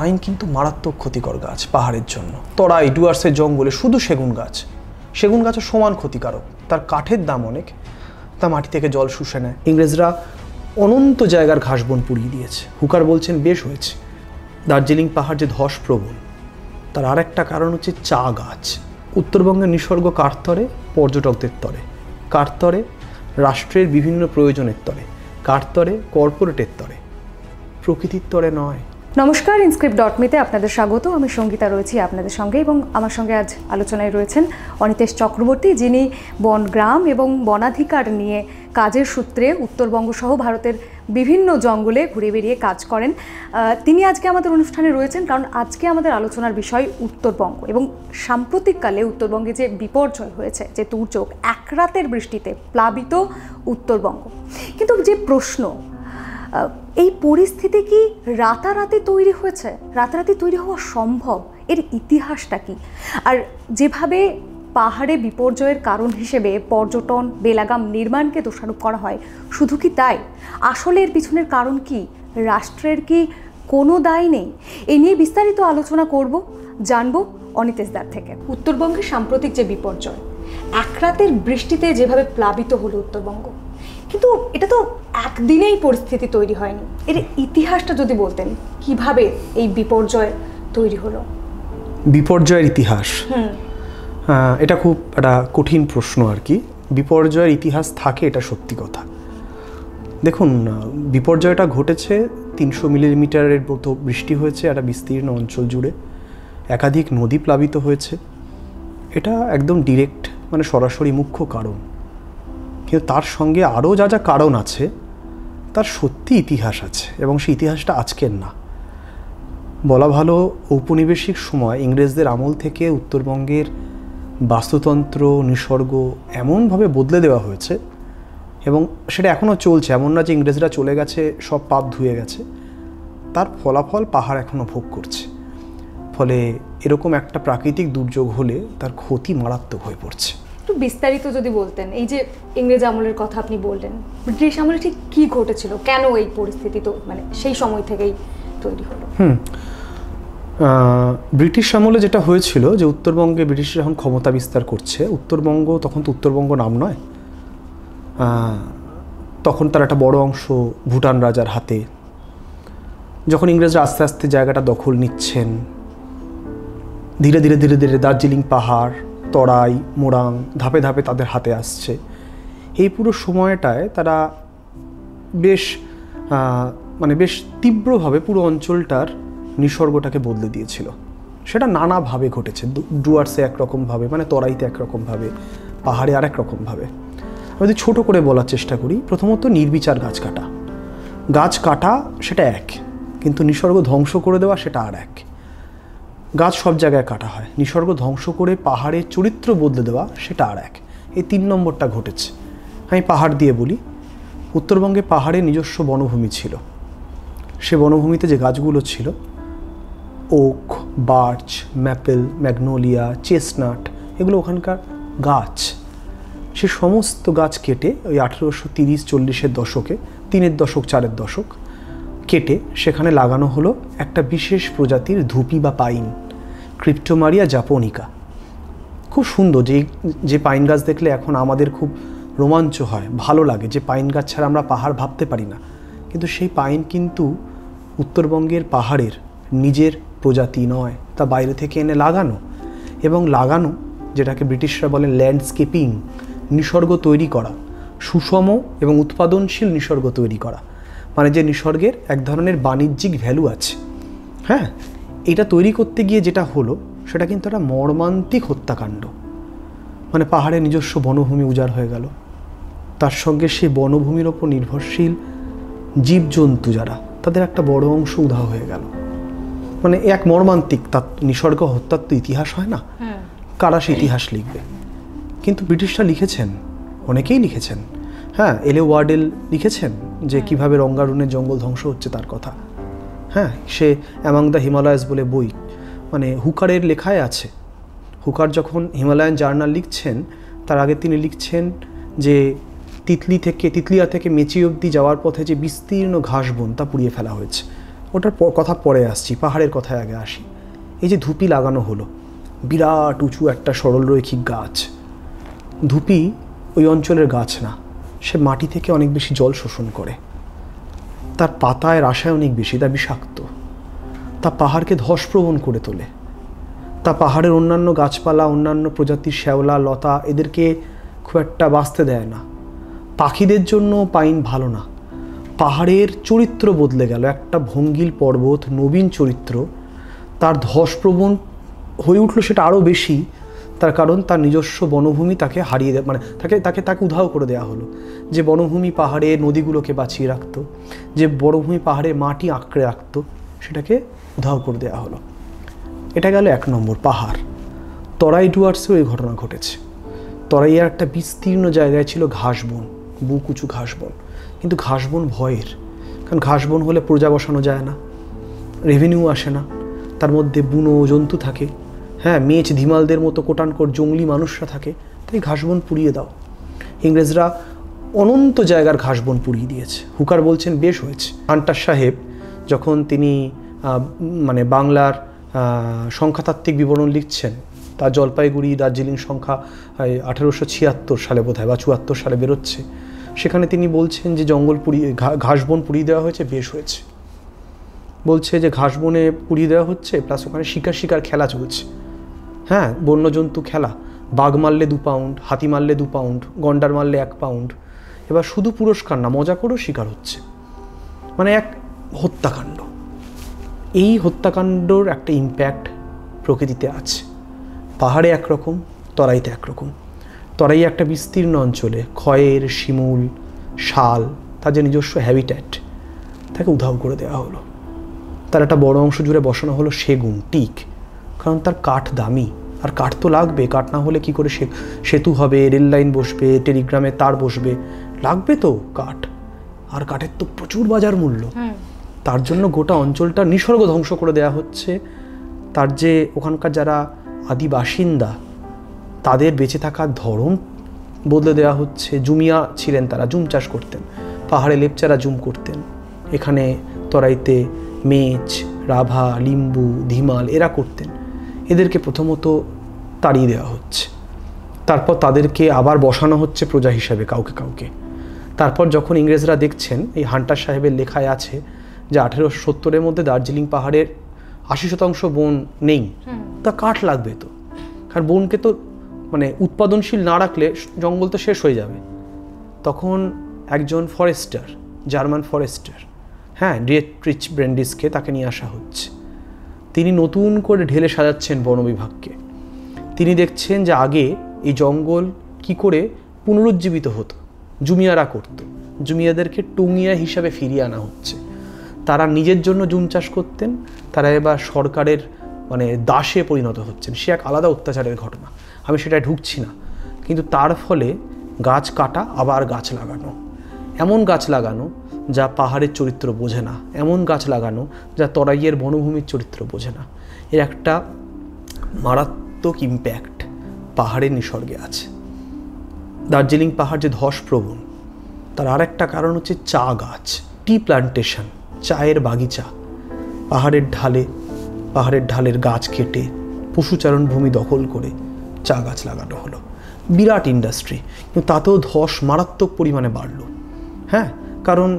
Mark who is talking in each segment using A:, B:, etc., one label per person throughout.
A: Pine কিন্তু মারাত্মক ক্ষতিকর গাছ পাহাড়ের জন্য। তরাই ডুয়ার্সের জঙ্গলে শুধু সেগুন গাছও সমান ক্ষতিকারক। তার কাঠের দাম অনেক, তা মাটি থেকে জল শুষে নেয়। ইংরেজরা অনন্ত জায়গার ঘাসবন পুড়িয়ে দিয়েছে। হুকার বলছেন বেশ হয়েছে। দার্জিলিং পাহাড় যে ধস প্রবল, তার আর একটা কারণ হচ্ছে চা গাছ। উত্তরবঙ্গের নিসর্গ কার তরে? পর্যটকদের তরে। কার তরে? রাষ্ট্রের বিভিন্ন প্রয়োজনের তরে। কার তরে? কর্পোরেটের তরে, প্রকৃতির তরে নয়।
B: নমস্কার, ইনস্ক্রিপ্ট.মি-তে আপনাদের স্বাগত। আমি সঙ্গীতা রয়েছি আপনাদের সঙ্গে এবং আমার সঙ্গে আজ আলোচনায় রয়েছেন অনিতেশ চক্রবর্তী, যিনি বনগ্রাম এবং বনাধিকার নিয়ে কাজের সূত্রে উত্তরবঙ্গ সহ ভারতের বিভিন্ন জঙ্গলে ঘুরে বেরিয়ে কাজ করেন। তিনি আজকে আমাদের অনুষ্ঠানে রয়েছেন কারণ আজকে আমাদের আলোচনার বিষয় উত্তরবঙ্গ এবং সাম্প্রতিককালে উত্তরবঙ্গে যে বিপর্যয় হয়েছে, যে দুর্যোগ, এক রাতের বৃষ্টিতে প্লাবিত উত্তরবঙ্গ। কিন্তু যে প্রশ্ন, এই পরিস্থিতি কি রাতারাতি তৈরি হয়েছে? রাতারাতি তৈরি হওয়া সম্ভব? এর ইতিহাসটা কি? আর যেভাবে পাহাড়ে বিপর্যয়ের কারণ হিসেবে পর্যটন, বেলাগাম নির্মাণকে দোষারোপ করা হয়, শুধু কি তাই? আসলে এর পিছনের কারণ কি? রাষ্ট্রের কি কোনো দায় নেই? এ নিয়ে বিস্তারিত আলোচনা করব, জানবো অনিতেশদার থেকে। উত্তরবঙ্গের সাম্প্রতিক যে বিপর্যয়, এক রাতের বৃষ্টিতে যেভাবে প্লাবিত হলো উত্তরবঙ্গ, কিন্তু এটা তো একদিনেই পরিস্থিতি তৈরি হয়নি। এর ইতিহাসটা যদি বলতেন, কিভাবে এই বিপর্যয় তৈরি হলো?
A: বিপর্যয়ের ইতিহাস, এটা খুব একটা কঠিন প্রশ্ন আর কি। বিপর্যয়ের ইতিহাস থাকে, এটা সত্যি কথা। দেখুন, বিপর্যয়টা ঘটেছে 300 মিলিমিটারের মতো বৃষ্টি হয়েছে একটা বিস্তীর্ণ অঞ্চল জুড়ে। একাধিক নদী প্লাবিত হয়েছে। এটা একদম ডিরেক্ট, মানে সরাসরি মুখ্য কারণ। কিন্তু তার সঙ্গে আরও যা যা কারণ আছে, তার সত্যি ইতিহাস আছে এবং সেই ইতিহাসটা আজকের না। বলা ভালো, ঔপনিবেশিক সময় ইংরেজদের আমল থেকে উত্তরবঙ্গের বাস্তুতন্ত্র, নিসর্গ এমনভাবে বদলে দেওয়া হয়েছে এবং সেটা এখনও চলছে। এমন না যে ইংরেজরা চলে গেছে, সব পাপ ধুয়ে গেছে। তার ফলাফল পাহাড় এখনও ভোগ করছে। ফলে এরকম একটা প্রাকৃতিক দুর্যোগ হলে তার ক্ষতি মারাত্মক হয়ে পড়ছে।
B: একটু বিস্তারিত যদি বলতেন, এই যে ইংরেজ আমলের কথা আপনি বললেন, ব্রিটিশ আমলে ঠিক কী ঘটেছিল? কেন এই পরিস্থিতি তো মানে সেই সময় থেকেই তৈরি হলো?
A: ব্রিটিশ আমলে যেটা হয়েছিল যে উত্তরবঙ্গে ব্রিটিশরা যখন ক্ষমতা বিস্তার করছে, উত্তরবঙ্গ তখন তো উত্তরবঙ্গ নাম নয়, তখন তার একটা বড় অংশ ভুটান রাজার হাতে। যখন ইংরেজরা আস্তে আস্তে জায়গাটা দখল নিচ্ছেন, ধীরে ধীরে ধীরে ধীরে দার্জিলিং পাহাড়, তরাই, মোরাং ধাপে ধাপে তাদের হাতে আসছে। এই পুরো সময়টায় তারা বেশ বেশ তীব্রভাবে পুরো অঞ্চলটার নিসর্গটাকে বদলে দিয়েছিল। সেটা নানাভাবে ঘটেছে। ডুয়ার্সে একরকমভাবে, মানে তরাইতে একরকমভাবে, পাহাড়ে আর একরকমভাবে। আমি যদি ছোটো করে বলার চেষ্টা করি, প্রথমত নির্বিচার গাছ কাটা সেটা এক, কিন্তু নিসর্গ ধ্বংস করে দেওয়া সেটা আর এক। গাছ সব জায়গায় কাটা হয়, নিসর্গ ধ্বংস করে পাহাড়ের চরিত্র বদলে দেওয়া সেটা আর এক। এই 3 নম্বরটা ঘটেছে। আমি পাহাড় দিয়ে বলি, উত্তরবঙ্গে পাহাড়ে নিজস্ব বনভূমি ছিল। সে বনভূমিতে যে গাছগুলো ছিল, oak, birch, maple, magnolia, chestnut, এগুলো ওখানকার গাছ। সে সমস্ত গাছ কেটে ওই 1830-40-এর দশকে, 3-এর দশক 4-এর দশক কেটে সেখানে লাগানো হলো একটা বিশেষ প্রজাতির ধুপি বা পাইন, ক্রিপ্টোমারিয়া জাপোনিকা। খুব সুন্দর। যে পাইন গাছ দেখলে এখন আমাদের খুব রোমাঞ্চ হয়, ভালো লাগে, যে পাইন গাছ ছাড়া আমরা পাহাড় ভাবতে পারি না। কিন্তু সেই পাইন কিন্তু উত্তরবঙ্গের পাহাড়ের নিজের প্রজাতি নয়, তা বাইরে থেকে এনে লাগানো। এবং লাগানো, যেটাকে ব্রিটিশরা বলেন ল্যান্ডস্কেপিং, নিসর্গ তৈরি করা, সুষম এবং উৎপাদনশীল নিসর্গ তৈরি করা, মানে যে নিসর্গের এক ধরনের বাণিজ্যিক ভ্যালু আছে। হ্যাঁ, এটা তৈরি করতে গিয়ে যেটা হলো সেটা কিন্তু একটা মর্মান্তিক হত্যাকাণ্ড। মানে পাহাড়ের নিজস্ব বনভূমি উজাড় হয়ে গেল, তার সঙ্গে সেই বনভূমির ওপর নির্ভরশীল জীবজন্তু যারা, তাদের একটা বড় অংশ উধাও হয়ে গেল। মানে এক মর্মান্তিক। তার নিসর্গ হত্যার তো ইতিহাস হয় না, কারা সে ইতিহাস লিখবে? কিন্তু ব্রিটিশরা লিখেছেন, অনেকেই লিখেছেন। হ্যাঁ, এলে ওয়ার্ডেল লিখেছেন যে কিভাবে রঙ্গারুনের জঙ্গল ধ্বংস হচ্ছে তার কথা। হ্যাঁ, সে অ্যামাং দ্য হিমালয়াস বলে বই, মানে হুকারের লেখায় আছে। হুকার যখন হিমালয়ান জার্নাল লিখছেন, তার আগে তিনি লিখছেন যে তিতলিয়া থেকে মেচি অবধি যাওয়ার পথে যে বিস্তীর্ণ ঘাসবন তা পুড়িয়ে ফেলা হয়েছে। ওটার কথা পরে আসছি, পাহাড়ের কথায় আগে আসি। এই যে ধুপি লাগানো হলো, বিরাট উঁচু একটা সরলরৈখিক গাছ। ধুপি ওই অঞ্চলের গাছ না, সে মাটি থেকে অনেক বেশি জল শোষণ করে, তার পাতায় রাসায়নিক বেশি, তা বিষাক্ত, তা পাহাড়কে ধসপ্রবণ করে তোলে, তা পাহাড়ের অন্যান্য গাছপালা, অন্যান্য প্রজাতির শ্যাওলা লতা এদেরকে খুব একটা বাঁচতে দেয় না। পাখিদের জন্য পাইন ভালো না। পাহাড়ের চরিত্র বদলে গেল, একটা ভঙ্গিল পর্বত, নবীন চরিত্র, তার ধসপ্রবণ হয়ে উঠলো সেটা আরও বেশি, তার কারণ তার নিজস্ব বনভূমি তাকে হারিয়ে মানে তাকে উধাও করে দেওয়া হলো। যে বনভূমি পাহাড়ে নদীগুলোকে বাঁচিয়ে রাখতো, যে বনভূমি পাহাড়ে মাটি আঁকড়ে রাখতো, সেটাকে উধাও করে দেওয়া হলো। এটা গেল 1 নম্বর পাহাড়। তরাই ডুয়ার্সেও এই ঘটনা ঘটেছে। তরাইয়ের একটা বিস্তীর্ণ জায়গায় ছিল ঘাসবন, বুক উঁচু ঘাসবন, কিন্তু ঘাসবন ভয়ের, কারণ ঘাসবন হলে প্রজা বসানো যায় না, রেভিনিউ আসে না, তার মধ্যে বুনো জন্তু থাকে, হ্যাঁ, মেচ ধিমালদের মতো কোটানকোট জঙ্গলি মানুষরা থাকে, তাই ঘাসবন পুড়িয়ে দাও। ইংরেজরা অনন্ত জায়গার ঘাসবন পুড়িয়ে দিয়েছে। হুকার বলছেন বেশ হয়েছে। হান্টার সাহেব যখন তিনি মানে বাংলার সংখ্যাতাত্ত্বিক বিবরণ লিখছেন, তার জলপাইগুড়ি দার্জিলিং সংখ্যা 1876 সালে বোধহয় বা 74 সালে বেরোচ্ছে, সেখানে তিনি বলছেন যে জঙ্গল পুড়িয়ে ঘাসবন পুড়িয়ে দেওয়া হয়েছে, বেশ হয়েছে। বলছে যে ঘাসবনে পুড়িয়ে দেওয়া হচ্ছে, প্লাস ওখানে শিকার খেলা চলছে, হ্যাঁ, বন্যজন্তু খেলা, বাঘ মারলে 2 পাউন্ড, হাতি মারলে 2 পাউন্ড, গন্ডার মারলে 1 পাউন্ড। এবার শুধু পুরস্কার না, মজা করেও শিকার হচ্ছে, মানে এক হত্যাকাণ্ড। এই হত্যাকাণ্ডর একটা ইম্প্যাক্ট প্রকৃতিতে আছে। পাহাড়ে একরকম, তরাইতে একরকম। তরাই একটা বিস্তীর্ণ অঞ্চলে খয়ের, শিমুল, শাল, তার যে নিজস্ব হ্যাবিট্যাট, তাকে উধাও করে দেওয়া হলো। তার একটা বড় অংশ জুড়ে বসানো হলো সেগুন, টিক, কারণ তার কাঠ দামি, আর কাঠ তো লাগবে, কাঠ না হলে কি করে সেতু হবে, রেল লাইন বসবে, টেলিগ্রামে তার বসবে, লাগবে তো কাঠ, আর কাঠের তো প্রচুর বাজার মূল্য। তার জন্য গোটা অঞ্চলটা নিসর্গ ধ্বংস করে দেওয়া হচ্ছে। তার যে ওখানকার যারা আদি বাসিন্দা, তাদের বেঁচে থাকার ধরন বদলে দেওয়া হচ্ছে। জুমিয়া ছিলেন, তারা জুম চাষ করতেন, পাহাড়ে লেপচারা জুম করতেন। এখানে তরাইতে মেচ, রাভা, লিম্বু, ধিমাল এরা করতেন। এদেরকে প্রথমত তাড়িয়ে দেওয়া হচ্ছে, তারপর তাদেরকে আবার বসানো হচ্ছে প্রজা হিসাবে কাউকে কাউকে। তারপর যখন ইংরেজরা দেখছেন, এই হান্টার সাহেবের লেখায় আছে যে 1870-এর মধ্যে দার্জিলিং পাহাড়ের 80% বন নেই, তা কাঠ লাগবে তো, কারণ বনকে তো মানে উৎপাদনশীল না রাখলে জঙ্গল তো শেষ হয়ে যাবে। তখন একজন ফরেস্টার, জার্মান ফরেস্টার, হ্যাঁ, ডিয়েট্রিচ ব্রেন্ডিসকে, তাকে নিয়ে আসা হচ্ছে। তিনি নতুন করে ঢেলে সাজাচ্ছেন বন বিভাগকে। তিনি দেখছেন যে আগে এই জঙ্গল কি করে পুনরুজ্জীবিত হতো, জুমিয়ারা করত, জুমিয়াদেরকে টুঙিয়া হিসাবে ফিরিয়ে আনা হচ্ছে। তারা নিজের জন্য জুম চাষ করতেন, তারা এবার সরকারের মানে দাসে পরিণত হচ্ছেন। সে এক আলাদা অত্যাচারের ঘটনা, আমি সেটায় ঢুকছি না। কিন্তু তার ফলে গাছ কাটা, আবার গাছ লাগানো, এমন গাছ লাগানো যা পাহাড়ের চরিত্র বোঝে না, এমন গাছ লাগানো যা তরাইয়ের বনভূমির চরিত্র বোঝে না। এর একটা মারাত্মক ইম্প্যাক্ট পাহাড়ের নিসর্গে আছে। দার্জিলিং পাহাড় যে ধসপ্রবণ, তার আর একটা কারণ হচ্ছে চা গাছ, টি প্লান্টেশন, চায়ের বাগিচা। পাহাড়ের ঢালের গাছ কেটে পশুচারণ ভূমি দখল করে চা গাছ লাগানো হলো, বিরাট ইন্ডাস্ট্রি। কিন্তু তাতেও ধস মারাত্মক পরিমাণে বাড়লো, হ্যাঁ, কারণ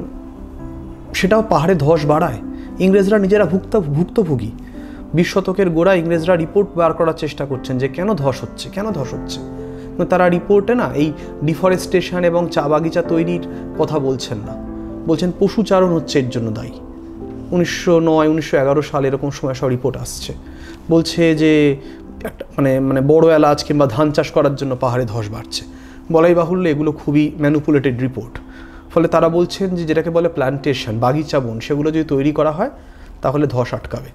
A: সেটাও পাহাড়ে ধস বাড়ায়। ইংরেজরা নিজেরা ভুক্তভোগী। 20 শতকের গোড়া ইংরেজরা রিপোর্ট বার করার চেষ্টা করছেন যে কেন ধস হচ্ছে। কিন্তু তারা রিপোর্টে না এই ডিফরেস্টেশন এবং চা বাগিচা তৈরির কথা বলছেন না, বলছেন পশুচারণ হচ্ছে এর জন্য দায়ী। 1909-1911 সাল এরকম সময় সব রিপোর্ট আসছে, বলছে যে একটা মানে বড় এলাচ কিংবা ধান চাষ করার জন্য পাহাড়ে ধস বাড়ছে। বলাই বাহুল্য এগুলো খুবই ম্যানিপুলেটেড রিপোর্ট। ফলে তারা বলছেন যে যেটাকে বলে প্ল্যান্টেশন, বাগিচা বন, সেগুলো যদি তৈরি করা হয় তাহলে ধস আটকাবে।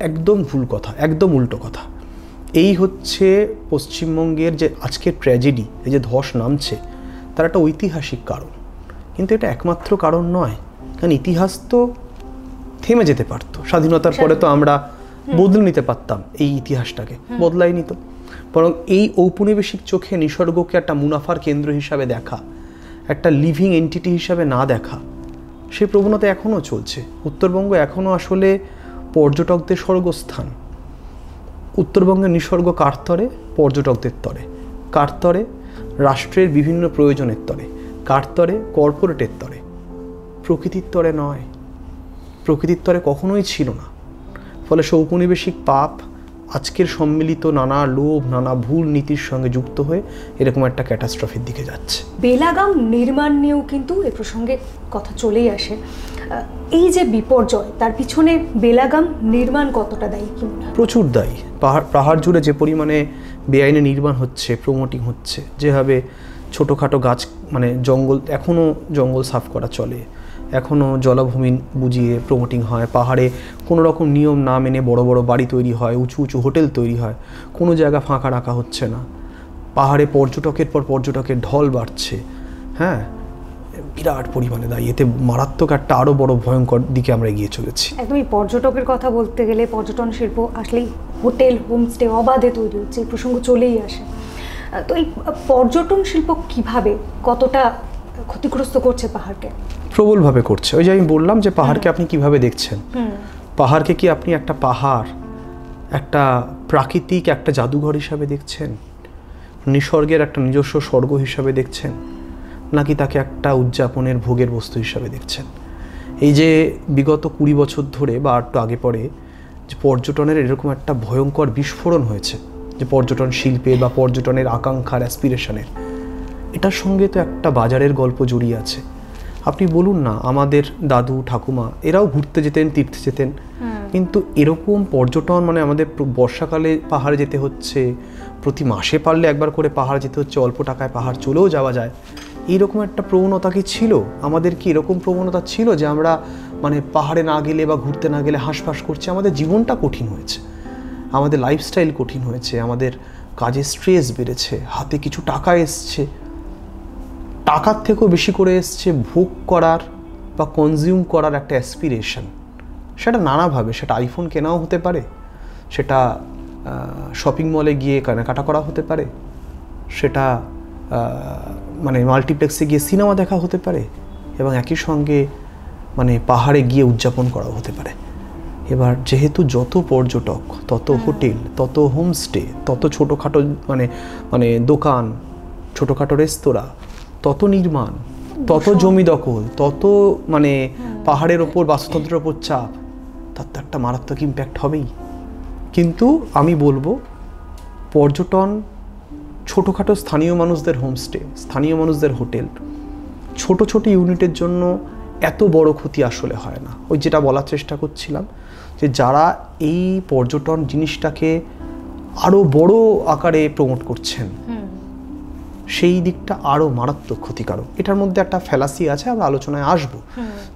A: একদম ভুল কথা, একদম উল্টো কথা। এই হচ্ছে পশ্চিমবঙ্গের যে আজকের ট্র্যাজেডি, এই যে ধস নামছে, তার একটা ঐতিহাসিক কারণ। কিন্তু এটা একমাত্র কারণ নয়, কারণ ইতিহাস তো থেমে যেতে পারতো। স্বাধীনতার পরে তো আমরা বদলে নিতে পারতাম এই ইতিহাসটাকে, বদলাই নিত। বরং এই ঔপনিবেশিক চোখে নিসর্গকে একটা মুনাফার কেন্দ্র হিসাবে দেখা, একটা লিভিং এন্টিটি হিসাবে না দেখা, সেই প্রবণতা এখনও চলছে। উত্তরবঙ্গ এখনও আসলে পর্যটকদের স্বর্গস্থান। উত্তরবঙ্গের নিসর্গ কার তরে? পর্যটকদের তরে। কার তরে? রাষ্ট্রের বিভিন্ন প্রয়োজনের তরে। কার তরে? কর্পোরেটের তরে। প্রকৃতির তরে নয়। প্রকৃতির তরে কখনোই ছিল না। ফলে সৌপনিবেশিক পাপ আজকের সম্মিলিত নানা লোভ, নানা ভুল নীতির সঙ্গে যুক্ত হয়ে এরকম একটা ক্যাটাস্ট্রফির দিকে যাচ্ছে।
B: বেলাগাম নির্মাণ নিয়েও কিন্তু এ প্রসঙ্গে কথা চলেই আসে। এই যে বিপর্যয়, তার পিছনে বেলাগাম নির্মাণ কতটা দায়ী কি মনে হয়?
A: প্রচুর দায়ী। পাহাড় জুড়ে যে পরিমাণে বেআইনি নির্মাণ হচ্ছে, প্রমোটিং হচ্ছে, যেভাবে ছোটোখাটো গাছ, মানে জঙ্গল, এখনও জঙ্গল সাফ করা চলে, এখনও জলাভূমি বুঝিয়ে প্রমোটিং হয়, পাহাড়ে কোনো রকম নিয়ম না মেনে বড় বড় বাড়ি তৈরি হয়, উঁচু উঁচু হোটেল তৈরি হয়, কোনো জায়গা ফাঁকা রাখা হচ্ছে না। পাহাড়ে পর্যটকের পর পর্যটকের ঢল বাড়ছে। হ্যাঁ, বিরাট পরিমাণে দায়ী। এতে মারাত্মক একটা আরও বড় ভয়ঙ্কর দিকে আমরা এগিয়ে চলেছি।
B: একদমই পর্যটকের কথা বলতে গেলে পর্যটন শিল্প আসলেই হোটেল, হোমস্টে অবাধে তৈরি হচ্ছে, এই প্রসঙ্গ চলেই আসে। তো এই পর্যটন শিল্প কিভাবে, কতটা ক্ষতিগ্রস্ত করছে পাহাড়কে?
A: প্রবলভাবে করছে। ওই যে আমি বললাম যে পাহাড়কে আপনি কিভাবে দেখছেন। পাহাড়কে কি আপনি একটা পাহাড়, একটা প্রাকৃতিক একটা জাদুঘর হিসাবে দেখছেন, নিসর্গের একটা নিজস্ব স্বর্গ হিসাবে দেখছেন, নাকি তাকে একটা উদযাপনের ভোগের বস্তু হিসাবে দেখছেন? এই যে বিগত 20 বছর ধরে বা একটু আগে পরে যে পর্যটনের এরকম একটা ভয়ঙ্কর বিস্ফোরণ হয়েছে, যে পর্যটন শিল্পে বা পর্যটনের আকাঙ্ক্ষার, অ্যাসপিরেশনের, এটার সঙ্গে তো একটা বাজারের গল্প জড়িয়ে আছে। আপনি বলুন না, আমাদের দাদু ঠাকুমা এরাও ঘুরতে যেতেন, তীর্থে যেতেন, কিন্তু এরকম পর্যটন, মানে আমাদের বর্ষাকালে পাহাড়ে যেতে হচ্ছে, প্রতি মাসে পারলে একবার করে পাহাড় যেতে হচ্ছে, অল্প টাকায় পাহাড় চলেও যাওয়া যায়, এইরকম একটা প্রবণতা কি ছিল? আমাদের কি এরকম প্রবণতা ছিল যে আমরা মানে পাহাড়ে না গেলে বা ঘুরতে না গেলে হাঁসফাঁস করছি? আমাদের জীবনটা কঠিন হয়েছে, আমাদের লাইফস্টাইল কঠিন হয়েছে, আমাদের কাজের স্ট্রেস বেড়েছে, হাতে কিছু টাকা এসছে, টাকার থেকেও বেশি করে এসছে ভোগ করার বা কনজিউম করার একটা অ্যাসপিরেশন। সেটা নানাভাবে, সেটা আইফোন কেনাও হতে পারে, সেটা শপিং মলে গিয়ে কেনাকাটা করা হতে পারে, সেটা মানে মাল্টিপ্লেক্সে গিয়ে সিনেমা দেখা হতে পারে, এবং একই সঙ্গে মানে পাহাড়ে গিয়ে উদযাপন করাও হতে পারে। এবার যেহেতু যত পর্যটক, তত হোটেল, তত হোমস্টে, তত ছোটোখাটো মানে দোকান, ছোটোখাটো রেস্তোরাঁ, তত নির্মাণ, তত জমি দখল, তত মানে পাহাড়ের ওপর বাস্তুতন্ত্রের ওপর চাপ, তার তো একটা মারাত্মক ইম্প্যাক্ট হবেই। কিন্তু আমি বলবো পর্যটন, ছোটোখাটো স্থানীয় মানুষদের হোমস্টে, স্থানীয় মানুষদের হোটেল, ছোট ছোট ইউনিটের জন্য এত বড় ক্ষতি আসলে হয় না। ওই যেটা বলার চেষ্টা করছিলাম, যে যারা এই পর্যটন জিনিসটাকে আরও বড় আকারে প্রমোট করছেন, সেই দিকটা আরও মারাত্মক ক্ষতিকারক। এটার মধ্যে একটা ফ্যালাসি আছে, আমরা আলোচনায় আসবো,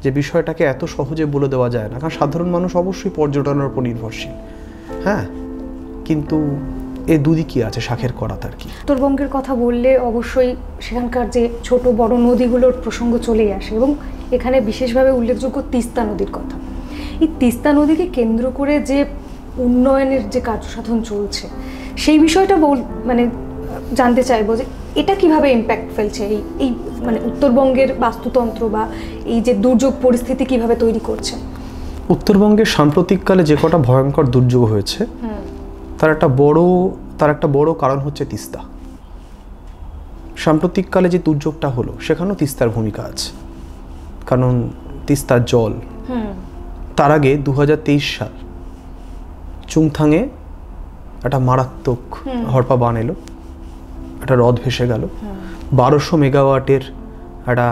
A: যে বিষয়টাকে এত সহজে বলে দেওয়া যায় না, কারণ সাধারণ মানুষ অবশ্যই পর্যটনের উপর নির্ভরশীল। হ্যাঁ, কিন্তু এ দুদিকই আছে শাখের করাত আর কি।
B: উত্তরবঙ্গের কথা বললে অবশ্যই সেখানকার যে ছোট বড় নদীগুলোর প্রসঙ্গ চলেই আসে, এবং এখানে বিশেষভাবে উল্লেখযোগ্য তিস্তা নদীর কথা। এই তিস্তা নদীকে কেন্দ্র করে যে উন্নয়নের যে কার্যসাধন চলছে, সেই বিষয়টা মানে জানতে চাইবো যে এটা কিভাবে ইম্প্যাক্ট ফেলছে এই মানে উত্তরবঙ্গের বাস্তুতন্ত্র বা এই যে দুর্যোগ পরিস্থিতি কিভাবে তৈরি করছে?
A: উত্তরবঙ্গের সাম্প্রতিককালে যে কটা ভয়ঙ্কর দুর্যোগ হয়েছে, তার একটা বড় কারণ হচ্ছে তিস্তা। সাম্প্রতিককালে যে দুর্যোগটা হলো, সেখানেও তিস্তার ভূমিকা আছে, কারণ তিস্তার জল। তার আগে 2023 সাল চুংথাংয়ে একটা মারাত্মক হরপা বান এলো, একটা হ্রদ ভেসে গেল, 1200 মেগাওয়াটের একটা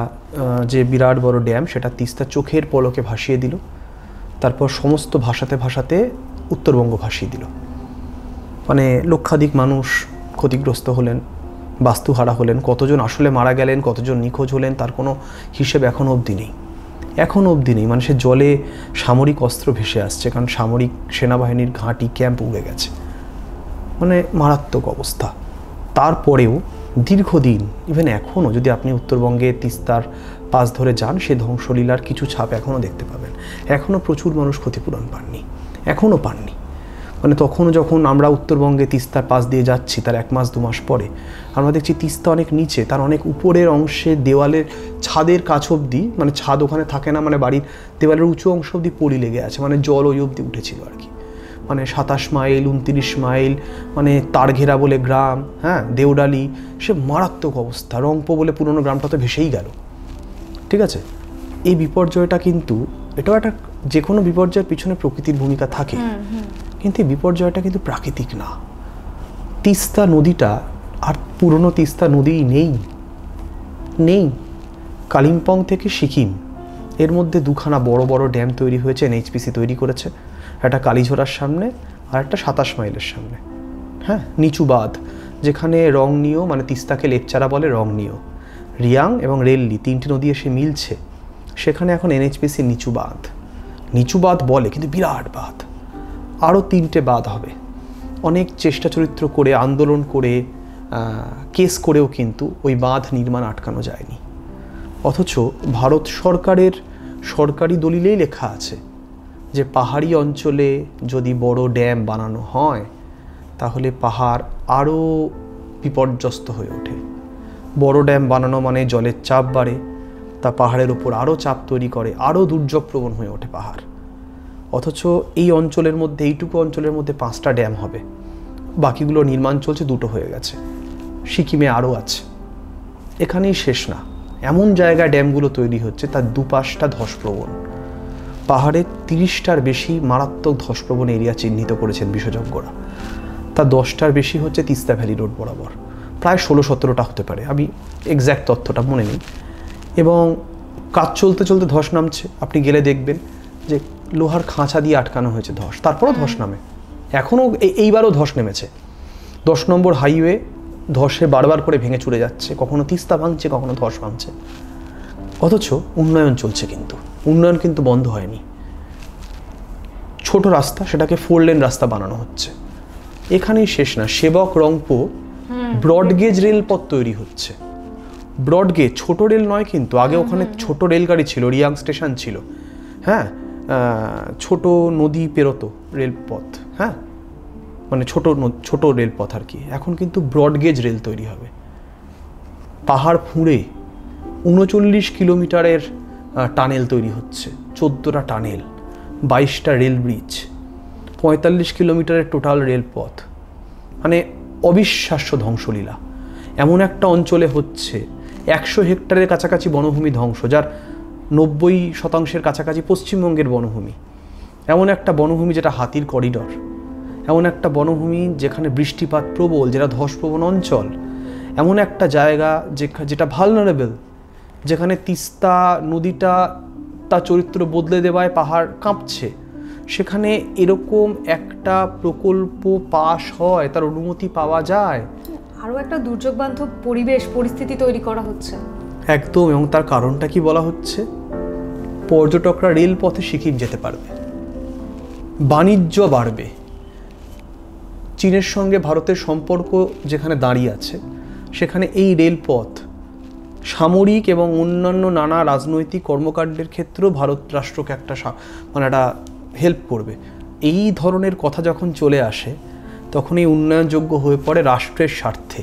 A: যে বিরাট বড় ড্যাম, সেটা তিস্তা চোখের পলকে ভাসিয়ে দিল। তারপর সমস্ত ভাসাতে উত্তরবঙ্গ ভাসিয়ে দিল। মানে লক্ষাধিক মানুষ ক্ষতিগ্রস্ত হলেন, বাস্তুহারা হলেন, কতজন আসলে মারা গেলেন, কতজন নিখোঁজ হলেন, তার কোনো হিসেব এখনও অবধি নেই। মানুষের জলে সামরিক অস্ত্র ভেসে আসছে, কারণ সামরিক সেনাবাহিনীর ঘাঁটি, ক্যাম্প উড়ে গেছে, মানে মারাত্মক অবস্থা। তারপরেও দীর্ঘদিন, ইভেন এখনও যদি আপনি উত্তরবঙ্গে তিস্তার পাশ ধরে যান, সে ধ্বংসলীলার কিছু ছাপ এখনও দেখতে পাবেন। এখনও প্রচুর মানুষ ক্ষতিপূরণ পাননি। মানে তখন যখন আমরা উত্তরবঙ্গে তিস্তার পাশ দিয়ে যাচ্ছি তার 1 মাস 2 মাস পরে আমরা দেখছি তিস্তা অনেক নিচে, তার অনেক উপরের অংশে দেওয়ালের ছাদের কাছ অবধি, মানে ছাদ ওখানে থাকে না, মানে বাড়ির দেওয়ালের উঁচু অংশ অবধি পলি লেগে আছে, মানে জল ওই অবধি উঠেছিল আর কি। মানে 27 মাইল 29 মাইল, মানে তারঘেরা বলে গ্রাম, হ্যাঁ, দেওডালি, সে মারাত্মক অবস্থা। রংপো বলে পুরনো গ্রামটা তো ভেসেই গেল। ঠিক আছে, এই বিপর্যয়টা কিন্তু, এটাও একটা, যে কোনো বিপর্যয়ের পিছনে প্রকৃতির ভূমিকা থাকে, কিন্তু এই বিপর্যয়টা কিন্তু প্রাকৃতিক না। তিস্তা নদীটা আর পুরনো তিস্তা নদী নেই। কালিম্পং থেকে সিকিম এর মধ্যে 2খানা বড় বড় ড্যাম তৈরি হয়েছে, এনএইচপিসি তৈরি করেছে, একটা কালীঝোড়ার সামনে আর একটা 27 মাইলের সামনে, হ্যাঁ, নিচু বাঁধ, যেখানে রংনিও, মানে তিস্তাকে লেপচারা বলে, রংনিও, রিয়াং এবং রেললি 3টি নদী এসে মিলছে, সেখানে এখন এনএইচপিসি নিচু বাঁধ বলে, কিন্তু বিরাট বাঁধ। আরও 3টে বাঁধ হবে। অনেক চেষ্টা চরিত্র করে, আন্দোলন করে, কেস করেও কিন্তু ওই বাঁধ নির্মাণ আটকানো যায়নি। অথচ ভারত সরকারের সরকারি দলিলেই লেখা আছে যে পাহাড়ি অঞ্চলে যদি বড় ড্যাম বানানো হয় তাহলে পাহাড় আরও বিপর্যস্ত হয়ে ওঠে। বড় ড্যাম বানানো মানে জলের চাপ বাড়ে, তা পাহাড়ের উপর আরও চাপ তৈরি করে, আরও দুর্যোগপ্রবণ হয়ে ওঠে পাহাড়। অথচ এই অঞ্চলের মধ্যে, এইটুকু অঞ্চলের মধ্যে 5টা ড্যাম হবে, বাকিগুলো নির্মাণ চলছে, 2টো হয়ে গেছে, সিকিমে আরও আছে। এখানেই শেষ না, এমন জায়গায় ড্যামগুলো তৈরি হচ্ছে তার দুপাশটা ধসপ্রবণ। পাহাড়ের 30টার বেশি মারাত্মক ধসপ্রবণ এরিয়া চিহ্নিত করেছেন বিশেষজ্ঞরা। তা 10টার বেশি হচ্ছে তিস্তা ভ্যালি রোড বরাবর, প্রায় 16-17টা হতে পারে, আমি এক্স্যাক্ট তথ্যটা মনে নেই। এবং কাজ চলতে চলতে ধস নামছে, আপনি গেলে দেখবেন যে লোহার খাঁচা দিয়ে আটকানো হয়েছে ধস, তারপরও ধস নামে। এখনও এইবারও ধস নেমেছে। 10 নম্বর হাইওয়ে ধসে বারবার করে ভেঙে চুরে যাচ্ছে, কখনো তিস্তা ভাঙছে, কখনো ধস ভাঙছে। অথচ উন্নয়ন চলছে, কিন্তু উন্নয়ন কিন্তু বন্ধ হয়নি। ছোট রাস্তা, সেটাকে 4 লেন রাস্তা বানানো হচ্ছে। এখানেই শেষ না, সেবক রংপো ব্রডগেজ রেলপথ তৈরি হচ্ছে। ব্রডগেজ, ছোট রেল নয় কিন্তু, আগে ওখানে ছোট রেলগাড়ি ছিল, রিয়াং স্টেশন ছিল, হ্যাঁ, ছোট নদী পেরোতো রেলপথ, হ্যাঁ, মানে ছোট রেলপথ আর কি। এখন কিন্তু ব্রডগেজ রেল তৈরি হবে। পাহাড় ফুঁড়ে 39 কিলোমিটারের টানেল তৈরি হচ্ছে, 14টা টানেল, 22টা রেল ব্রিজ, 45 কিলোমিটারের টোটাল রেলপথ। মানে অবিশ্বাস্য ধ্বংসলীলা। এমন একটা অঞ্চলে হচ্ছে 100 হেক্টরের কাছাকাছি বনভূমি ধ্বংস, যার 90% কাছাকাছি পশ্চিমবঙ্গের বনভূমি। এমন একটা বনভূমি যেটা হাতির করিডর, এমন একটা বনভূমি যেখানে বৃষ্টিপাত প্রবল, যেটা ধসপ্রবণ অঞ্চল, এমন একটা জায়গা যেটা ভালনারেবল, যেখানে তিস্তা নদীটা তার চরিত্র বদলে দেওয়ায় পাহাড় কাঁপছে, সেখানে এরকম একটা প্রকল্প পাস হয়, তার অনুমতি পাওয়া যায়,
B: আরও একটা দুর্যোগবান্ধব পরিস্থিতি তৈরি করা হচ্ছে
A: একদম। এবং তার কারণটা কি বলা হচ্ছে? পর্যটকরা রেলপথে সিকিম যেতে পারবে, বাণিজ্য বাড়বে, চীনের সঙ্গে ভারতের সম্পর্ক যেখানে দাঁড়িয়ে আছে সেখানে এই রেলপথ সামরিক এবং অন্যান্য নানা রাজনৈতিক কর্মকাণ্ডের ক্ষেত্রেও ভারত রাষ্ট্রকে একটা হেল্প করবে। এই ধরনের কথা যখন চলে আসে তখন এই উন্নয়নযোগ্য হয়ে পড়ে রাষ্ট্রের স্বার্থে।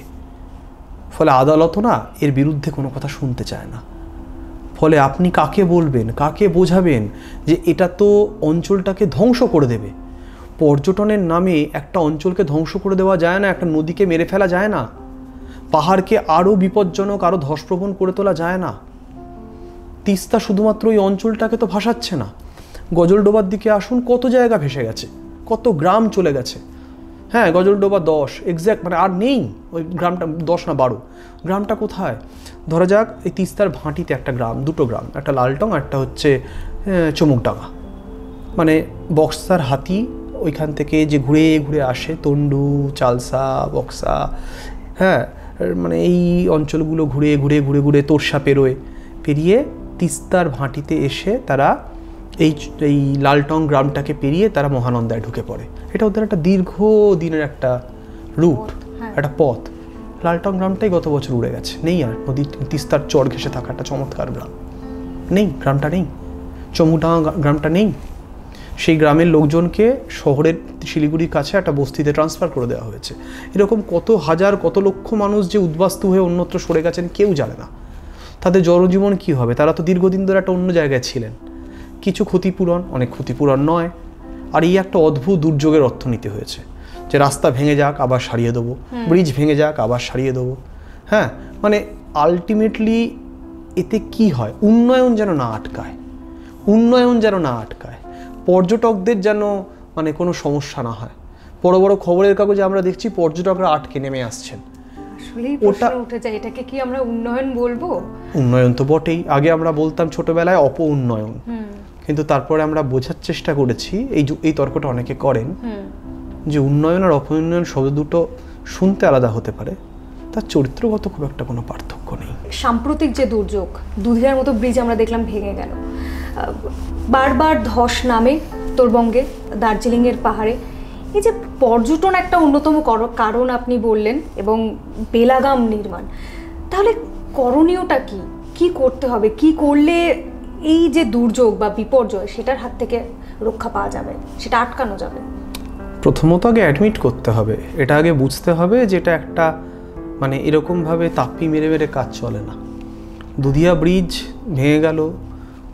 A: ফলে আদালতও না এর বিরুদ্ধে কোনো কথা শুনতে চায় না। ফলে আপনি কাকে বলবেন, কাকে বোঝাবেন যে এটা তো অঞ্চলটাকে ধ্বংস করে দেবে? পর্যটনের নামে একটা অঞ্চলকে ধ্বংস করে দেওয়া যায় না, একটা নদীকে মেরে ফেলা যায় না, পাহাড়কে আরও বিপজ্জনক, আরও ধসপ্রবণ করে তোলা যায় না। তিস্তা শুধুমাত্র ওই অঞ্চলটাকে তো ভাসাচ্ছে না, গজলডোবার দিকে আসুন, কত জায়গা ভেসে গেছে, কত গ্রাম চলে গেছে। হ্যাঁ, গজলডোবা 10 এক্স্যাক্ট, মানে আর নেই ওই গ্রামটা, 10 না 12। গ্রামটা কোথায়? ধরা যাক এই তিস্তার ভাটিতে একটা গ্রাম, 2টো গ্রাম, একটা লালটং, একটা হচ্ছে চমুকডাঙ্গা। মানে বক্সার হাতি ওইখান থেকে যে ঘুরে ঘুরে আসে, তন্ডু, চালসা, বক্সা, হ্যাঁ, মানে এই অঞ্চলগুলো ঘুরে ঘুরে ঘুরে ঘুরে তোরসা পেরিয়ে তিস্তার ভাটিতে এসে তারা এই লালটং গ্রামটাকে পেরিয়ে তারা মহানন্দায় ঢুকে পড়ে। এটা ওদের একটা দীর্ঘ দিনের একটা রুট, একটা পথ। লালটং গ্রামটাই গত বছর উড়ে গেছে, নেই আর। নদী তিস্তার চর ঘেঁষে থাকা একটা চমৎকার গ্রাম নেই, গ্রামটা নেই। চমুকডাঙ্গা গ্রামটা নেই। সেই গ্রামের লোকজনকে শহরের শিলিগুড়ির কাছে একটা বস্তিতে ট্রান্সফার করে দেওয়া হয়েছে। এরকম কত হাজার কত লক্ষ মানুষ যে উদ্বাস্তু হয়ে অন্যত্র সরে গেছেন কেউ জানে না। তাদের জনজীবন কী হবে? তারা তো দীর্ঘদিন ধরে একটা অন্য জায়গায় ছিলেন। কিছু ক্ষতিপূরণ, অনেক ক্ষতিপূরণ নয়। আর এই একটা অদ্ভুত দুর্যোগের অর্থনীতি হয়েছে যে রাস্তা ভেঙে যাক আবার সারিয়ে দেবো, ব্রিজ ভেঙে যাক আবার সারিয়ে দেবো। হ্যাঁ, মানে আলটিমেটলি এতে কি হয়? উন্নয়ন যেন না আটকায়, উন্নয়ন যেন না আটকায়, পর্যটকদের যেন মানে কোনো সমস্যা না হয়। বড় বড় খবরের কাগজে আমরা দেখছি পর্যটকরা আটকে নেমে আসছেন।
B: আসলেই প্রশ্ন উঠে যায়, এটাকে কি আমরা উন্নয়ন বলবো?
A: উন্নয়ন তো বটেই। আগে আমরা বলতাম ছোটবেলায় অপ উন্নয়ন, কিন্তু তারপরে আমরা বোঝার চেষ্টা করেছি, এই তর্কটা অনেকে করেন যে উন্নয়ন আর অপ উন্নয়ন শব্দ দুটো শুনতে আলাদা হতে পারে, তার চরিত্রগত খুব একটা কোনো পার্থক্য নেই।
B: সাম্প্রতিক যে দুর্যোগ, দুধিয়ার মতো ব্রিজ আমরা দেখলাম ভেঙে গেল, বারবার ধস নামে উত্তরবঙ্গে দার্জিলিংয়ের পাহাড়ে। এই যে পর্যটন একটা অন্যতম কারণ আপনি বললেন, এবং বেলাগাম নির্মাণ, তাহলে করণীয়টা কি? কি করতে হবে? কি করলে এই যে দুর্যোগ বা বিপর্যয় সেটার হাত থেকে রক্ষা পাওয়া যাবে, সেটা আটকানো যাবে?
A: প্রথমত আগে অ্যাডমিট করতে হবে, এটা আগে বুঝতে হবে যে এটা একটা মানে এরকমভাবে তাপ্পি মেরে মেরে কাজ চলে না। দুধিয়া ব্রিজ ভেঙে গেল,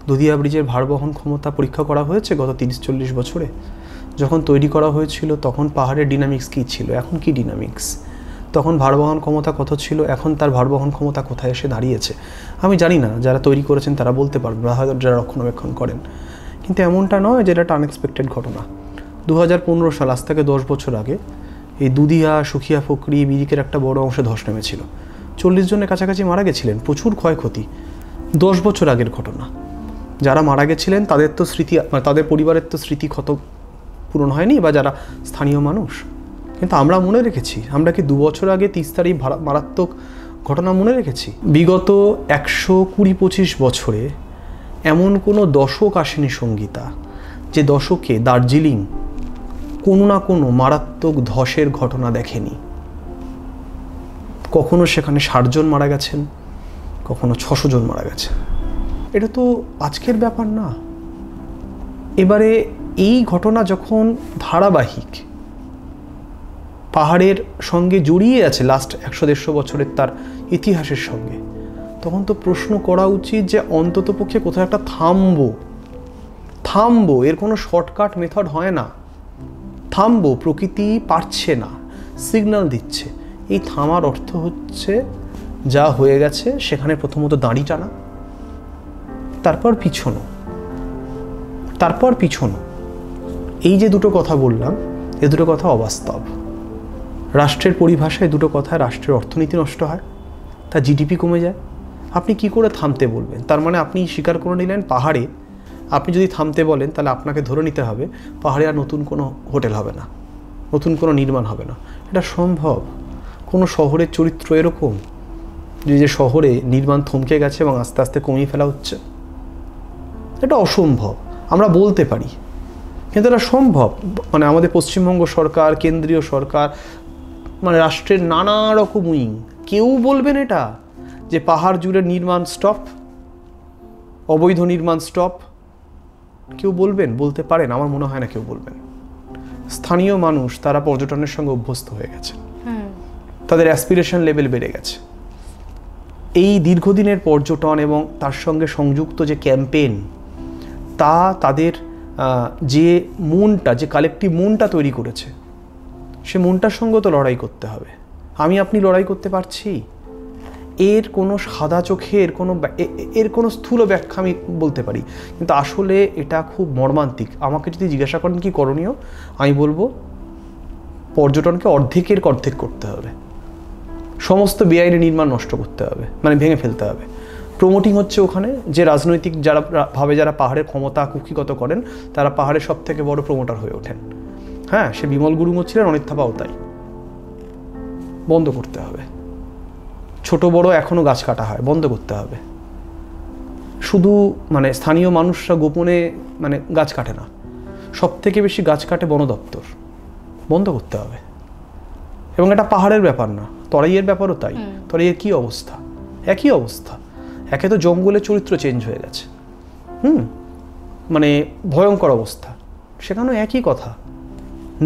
A: দুধিয়া ব্রিজের ভারবহন ক্ষমতা পরীক্ষা করা হয়েছে গত 30-40 বছরে। যখন তৈরি করা হয়েছিল তখন পাহাড়ের ডিনামিক্স কী ছিল, এখন কি ডিনামিক্স? তখন ভারবহন ক্ষমতা কত ছিল, এখন তার ভারবহন ক্ষমতা কোথায় এসে দাঁড়িয়েছে আমি জানি না। যারা তৈরি করেছেন তারা বলতে পারবেন, বা হয়তো যারা রক্ষণাবেক্ষণ করেন। কিন্তু এমনটা নয় যে এটা একটা আনএক্সপেক্টেড ঘটনা। 2015 সাল, আজ থেকে 10 বছর আগে, এই দুধিয়া, সুখিয়া ফকরি, মিরিকের একটা বড় অংশে ধস নেমেছিল। 40 জনের কাছাকাছি মারা গেছিলেন, প্রচুর ক্ষয়ক্ষতি। 10 বছর আগের ঘটনা। যারা মারা গেছিলেন তাদের তো স্মৃতি, মানে তাদের পরিবারের তো স্মৃতি ক্ষত পূরণ হয়নি, বা যারা স্থানীয় মানুষ। কিন্তু আমরা মনে রেখেছি। আমরা কি 2 বছর আগে তিস্তার মারাত্মক ঘটনা মনে রেখেছি? বিগত 120-25 বছরে এমন কোনো দশক আসেনি সঙ্গীতা যে দশকে দার্জিলিং কোনো না কোনো মারাত্মক ধসের ঘটনা দেখেনি। কখনো সেখানে 60 জন মারা গেছেন, কখনো 600 জন মারা গেছেন। এটা তো আজকের ব্যাপার না। এবারে এই ঘটনা যখন ধারাবাহিক, পাহাড়ের সঙ্গে জড়িয়ে আছে লাস্ট 100-150 বছরের তার ইতিহাসের সঙ্গে, তখন তো প্রশ্ন করা উচিত যে অন্ততপক্ষে কোথাও একটা থামবো। এর কোনো শর্টকাট মেথড হয় না। থামবো, প্রকৃতি পারছে না, সিগন্যাল দিচ্ছে। এই থামার অর্থ হচ্ছে যা হয়ে গেছে সেখানে প্রথমত দাঁড়ি টানা, তারপর পিছনো। এই যে দুটো কথা বললাম, এ দুটো কথা অবাস্তব। রাষ্ট্রের পরিভাষায় দুটো কথায় রাষ্ট্রের অর্থনীতি নষ্ট হয়, তার জিডিপি কমে যায়। আপনি কি করে থামতে বলবেন? তার মানে আপনি স্বীকার করে নিলেন পাহাড়ে আপনি যদি থামতে বলেন তাহলে আপনাকে ধরে নিতে হবে পাহাড়ে আর নতুন কোনো হোটেল হবে না, নতুন কোনো নির্মাণ হবে না। এটা সম্ভব? কোনো শহরের চরিত্র এরকম যে শহরে নির্মাণ থমকে গেছে এবং আস্তে আস্তে কমিয়ে ফেলা হচ্ছে? এটা অসম্ভব। আমরা বলতে পারি, কিন্তু এটা সম্ভব। মানে আমাদের পশ্চিমবঙ্গ সরকার, কেন্দ্রীয় সরকার, মানে রাষ্ট্রের নানা রকম উইং, কেউ বলবেন এটা যে পাহাড় জুড়ে নির্মাণ স্টপ, অবৈধ নির্মাণ স্টপ? কেউ বলতে পারেন? আমার মনে হয় না কেউ বলবেন। স্থানীয় মানুষ তারা পর্যটনের সঙ্গে অভ্যস্ত হয়ে গেছে, তাদের অ্যাসপিরেশন লেভেল বেড়ে গেছে। এই দীর্ঘদিনের পর্যটন এবং তার সঙ্গে সংযুক্ত যে ক্যাম্পেইন, তা তাদের যে মনটা, যে কালেকটিভ মনটা তৈরি করেছে, সে মনটার সঙ্গে তো লড়াই করতে হবে। আপনি লড়াই করতে পারছি? এর কোনো সাদা চোখে এর কোনো স্থূল ব্যাখ্যা আমি বলতে পারি, কিন্তু আসলে এটা খুব মর্মান্তিক। আমাকে যদি জিজ্ঞাসা করেন কি করণীয়, আমি বলবো পর্যটনকে অর্ধেক করতে হবে, সমস্ত বেআইনি নির্মাণ নষ্ট করতে হবে, মানে ভেঙে ফেলতে হবে। প্রমোটিং হচ্ছে ওখানে যে রাজনৈতিক যারা পাহাড়ের ক্ষমতা কুক্ষিগত করেন, তারা পাহাড়ের সব থেকে বড় প্রমোটার হয়ে ওঠেন। হ্যাঁ, সে বিমল গুরুংও ছিলেন, অনিত থাপাও তাই। বন্ধ করতে হবে। ছোট বড় এখনো গাছ কাটা হয়, বন্ধ করতে হবে। শুধু মানে স্থানীয় মানুষরা গোপনে মানে গাছ কাটে না, সব থেকে বেশি গাছ কাটে বন দপ্তর। বন্ধ করতে হবে। এবং এটা পাহাড়ের ব্যাপার না, তরাইয়ের ব্যাপারও তাই। তরাইয়ের কি অবস্থা? একই অবস্থা। একে তো জঙ্গলের চরিত্র চেঞ্জ হয়ে গেছে, মানে ভয়ঙ্কর অবস্থা। সেখানেও একই কথা,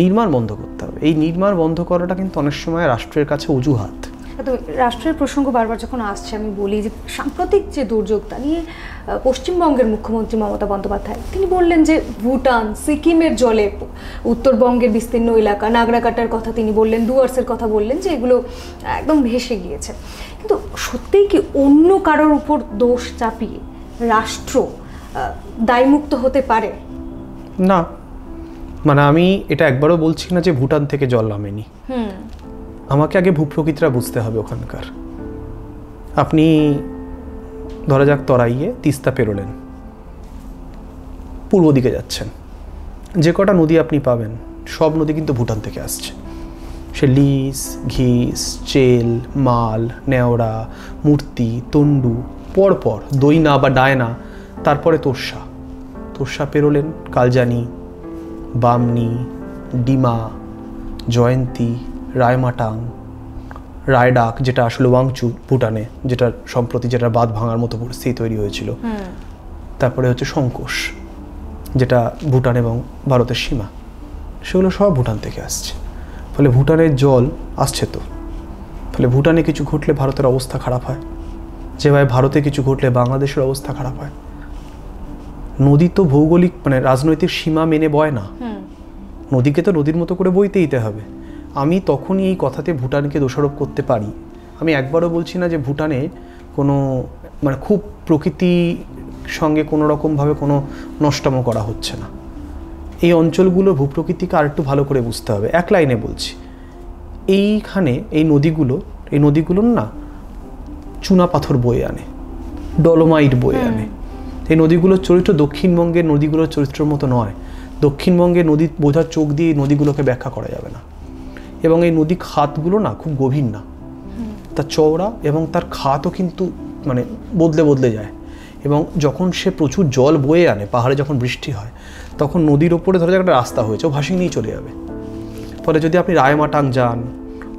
A: নির্মাণ বন্ধ করতে হবে। এই নির্মাণ বন্ধ করাটা কিন্তু অনেক সময় রাষ্ট্রের কাছে অজুহাত।
B: রাষ্ট্রের প্রসঙ্গ বারবার যখন আসছে, আমি বলি যে সাম্প্রতিক যে দুর্যোগটা নিয়ে পশ্চিমবঙ্গের মুখ্যমন্ত্রী মমতা বন্দ্যোপাধ্যায় তিনি বললেন যে ভুটান, সিকিমের জলে উত্তরবঙ্গের বিস্তীর্ণ এলাকা, নাগরাকাটার কথা তিনি বললেন, ডুয়ার্সের কথা বললেন, যে এগুলো একদম ভেসে গিয়েছে। কিন্তু সত্যিই কি অন্য কারোর উপর দোষ চাপিয়ে রাষ্ট্র দায়মুক্ত হতে পারে?
A: না, মানে আমি এটা একবারও বলছি না যে ভুটান থেকে জল নামেনি। আমাকে আগে ভূপ্রকৃতিটা বুঝতে হবে ওখানকার। আপনি ধরা যাক তরাইয়ে তিস্তা পেরোলেন, পূর্ব দিকে যাচ্ছেন, যে কটা নদী আপনি পাবেন সব নদী কিন্তু ভুটান থেকে আসছে। সে লিস, ঘিস, চেল, মাল, নেওড়া, মূর্তি, তন্ডু, পরপর দইনা বা ডায়না, তারপরে তোর্ষা পেরোলেন, কালজানি, বামনি, ডিমা, জয়ন্তী, রায়মাটাং, রায়ডাক, যেটা আসলে ওয়াংচু ভুটানে, যেটা সম্প্রতি যেটা বাঁধ ভাঙার মতো পরিস্থিতি তৈরি হয়েছিল। তারপরে হচ্ছে সংকোষ, যেটা ভুটান এবং ভারতের সীমা, সেগুলো সব ভুটান থেকে আসছে। ফলে ভুটানের জল আসছে তো, ফলে ভুটানে কিছু ঘটলে ভারতের অবস্থা খারাপ হয়, যেভাবে ভারতে কিছু ঘটলে বাংলাদেশের অবস্থা খারাপ হয়। নদী তো ভৌগোলিক মানে রাজনৈতিক সীমা মেনে বয় না, নদীকে তো নদীর মতো করে বইতে দিতে হবে। আমি তখনই এই কথাতে ভুটানকে দোষারোপ করতে পারি। আমি একবারও বলছি না যে ভুটানে কোনো মানে খুব প্রকৃতির সঙ্গে কোনো রকমভাবে কোনো নষ্টম করা হচ্ছে না। এই অঞ্চলগুলো ভূপ্রকৃতিকে আরেকটু ভালো করে বুঝতে হবে। এক লাইনে বলছি, এইখানে এই নদীগুলোর না চুনা পাথর বয়ে আনে, ডলোমাইট বয়ে আনে। এই নদীগুলোর চরিত্র দক্ষিণবঙ্গের নদীগুলোর চরিত্রের মতো নয়। দক্ষিণবঙ্গের নদী বোঝার চোখ দিয়ে এই নদীগুলোকে ব্যাখ্যা করা যাবে না। এবং এই নদী খাতগুলো না খুব গভীর না, তার চওড়া এবং তার খাতও কিন্তু মানে বদলে যায়। এবং যখন সে প্রচুর জল বয়ে আনে, পাহাড়ে যখন বৃষ্টি হয়, তখন নদীর ওপরে ধরে একটা রাস্তা হয়েছে, ও ভাসিয়ে নিয়ে চলে যাবে। ফলে যদি আপনি রায়মাটাং যান,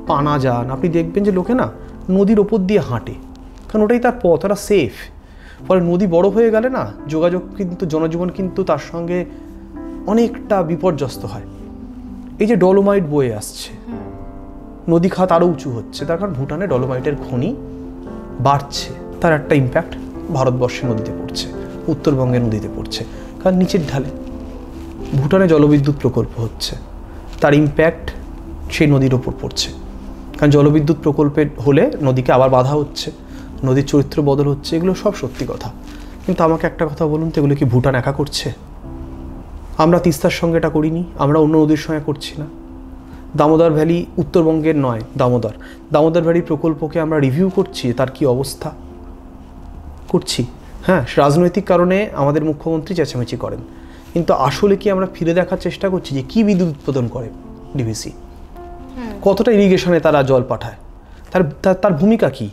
A: পানা যান, আপনি দেখবেন যে লোকে না নদীর ওপর দিয়ে হাঁটে, কারণ ওটাই তার পথ, ওটা সেফ। ফলে নদী বড় হয়ে গেলে না যোগাযোগ কিন্তু, জনজীবন কিন্তু তার সঙ্গে অনেকটা বিপর্যস্ত হয়। এই যে ডলোমাইট বয়ে আসছে, নদী খাত আরও উঁচু হচ্ছে, তার কারণ ভুটানে ডলোমাইটের খনি বাড়ছে, তার একটা ইম্প্যাক্ট ভারতবর্ষের নদীতে পড়ছে, উত্তরবঙ্গের নদীতে পড়ছে। কারণ নিচের ঢালে ভুটানে জলবিদ্যুৎ প্রকল্প হচ্ছে, তার ইম্প্যাক্ট সেই নদীর ওপর পড়ছে। কারণ জলবিদ্যুৎ প্রকল্পের হলে নদীকে আবার বাধা হচ্ছে, নদীর চরিত্র বদল হচ্ছে। এগুলো সব সত্যি কথা, কিন্তু আমাকে একটা কথা বলুন তো, এগুলো কি ভুটান একা করছে? আমরা তিস্তার সঙ্গে এটা করিনি, আমরা অন্য নদীর সঙ্গে করছি না। দামোদর ভ্যালি উত্তরবঙ্গের নয়, দামোদর ভ্যালি প্রকল্পকে আমরা রিভিউ করছি, তার কি অবস্থা করছি। হ্যাঁ, রাজনৈতিক কারণে আমাদের মুখ্যমন্ত্রী চেঁচামেচি করেন, কিন্তু আসলে কি আমরা ফিরে দেখার চেষ্টা করছি যে কি বিদ্যুৎ উৎপাদন করে ডিভিসি, কতটা ইরিগেশনে তারা জল পাঠায়, তার ভূমিকা কি?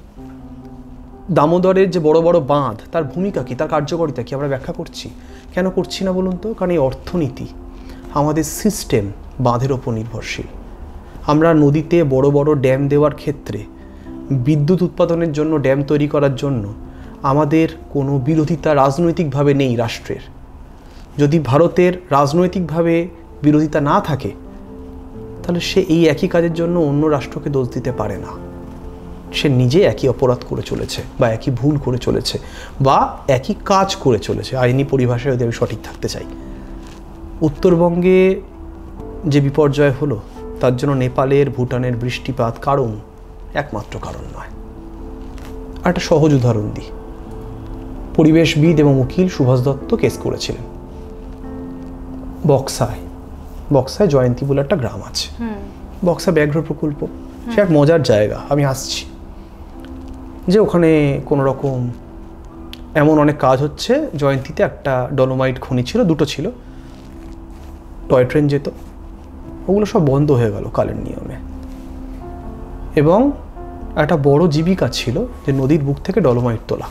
A: দামোদরের যে বড় বড় বাঁধ, তার ভূমিকা কি, তার কার্যকারিতা কি আমরা ব্যাখ্যা করছি? কেন করছি না বলুন তো? কারণ এই অর্থনীতি, আমাদের সিস্টেম বাঁধের ওপর নির্ভরশীল। আমরা নদীতে বড় বড় ড্যাম দেওয়ার ক্ষেত্রে, বিদ্যুৎ উৎপাদনের জন্য ড্যাম তৈরি করার জন্য আমাদের কোনো বিরোধিতা রাজনৈতিকভাবে নেই রাষ্ট্রের। যদি ভারতের রাজনৈতিকভাবে বিরোধিতা না থাকে, তাহলে সে এই একই কাজের জন্য অন্য রাষ্ট্রকে দোষ দিতে পারে না। সে নিজে একই অপরাধ করে চলেছে, বা একই ভুল করে চলেছে, বা একই কাজ করে চলেছে। আইনি পরিভাষায় যদি আমি সঠিক থাকতে চাই, উত্তরবঙ্গে যে বিপর্যয় হলো, তার জন্য নেপালের, ভুটানের বৃষ্টিপাত একমাত্র কারণ নয়। আর একটা সহজ উদাহরণ দিই, পরিবেশবিদ এবং উকিল সুভাষ দত্ত কেস করেছিলেন বক্সায় জয়ন্তী বলে একটা গ্রাম আছে, বক্সা ব্যাঘ্র প্রকল্প, সে এক মজার জায়গা। আমি আসছি যে ওখানে কোনো রকম এমন অনেক কাজ হচ্ছে। জয়ন্তীতে একটা ডলোমাইট খনি ছিল, দুটো ছিল, টয় ট্রেন যেত, ওগুলো সব বন্ধ হয়ে গেল কালের নিয়মে। এবং একটা বড় জীবিকা ছিল যে নদীর বুক থেকে ডলোমাইট তোলা,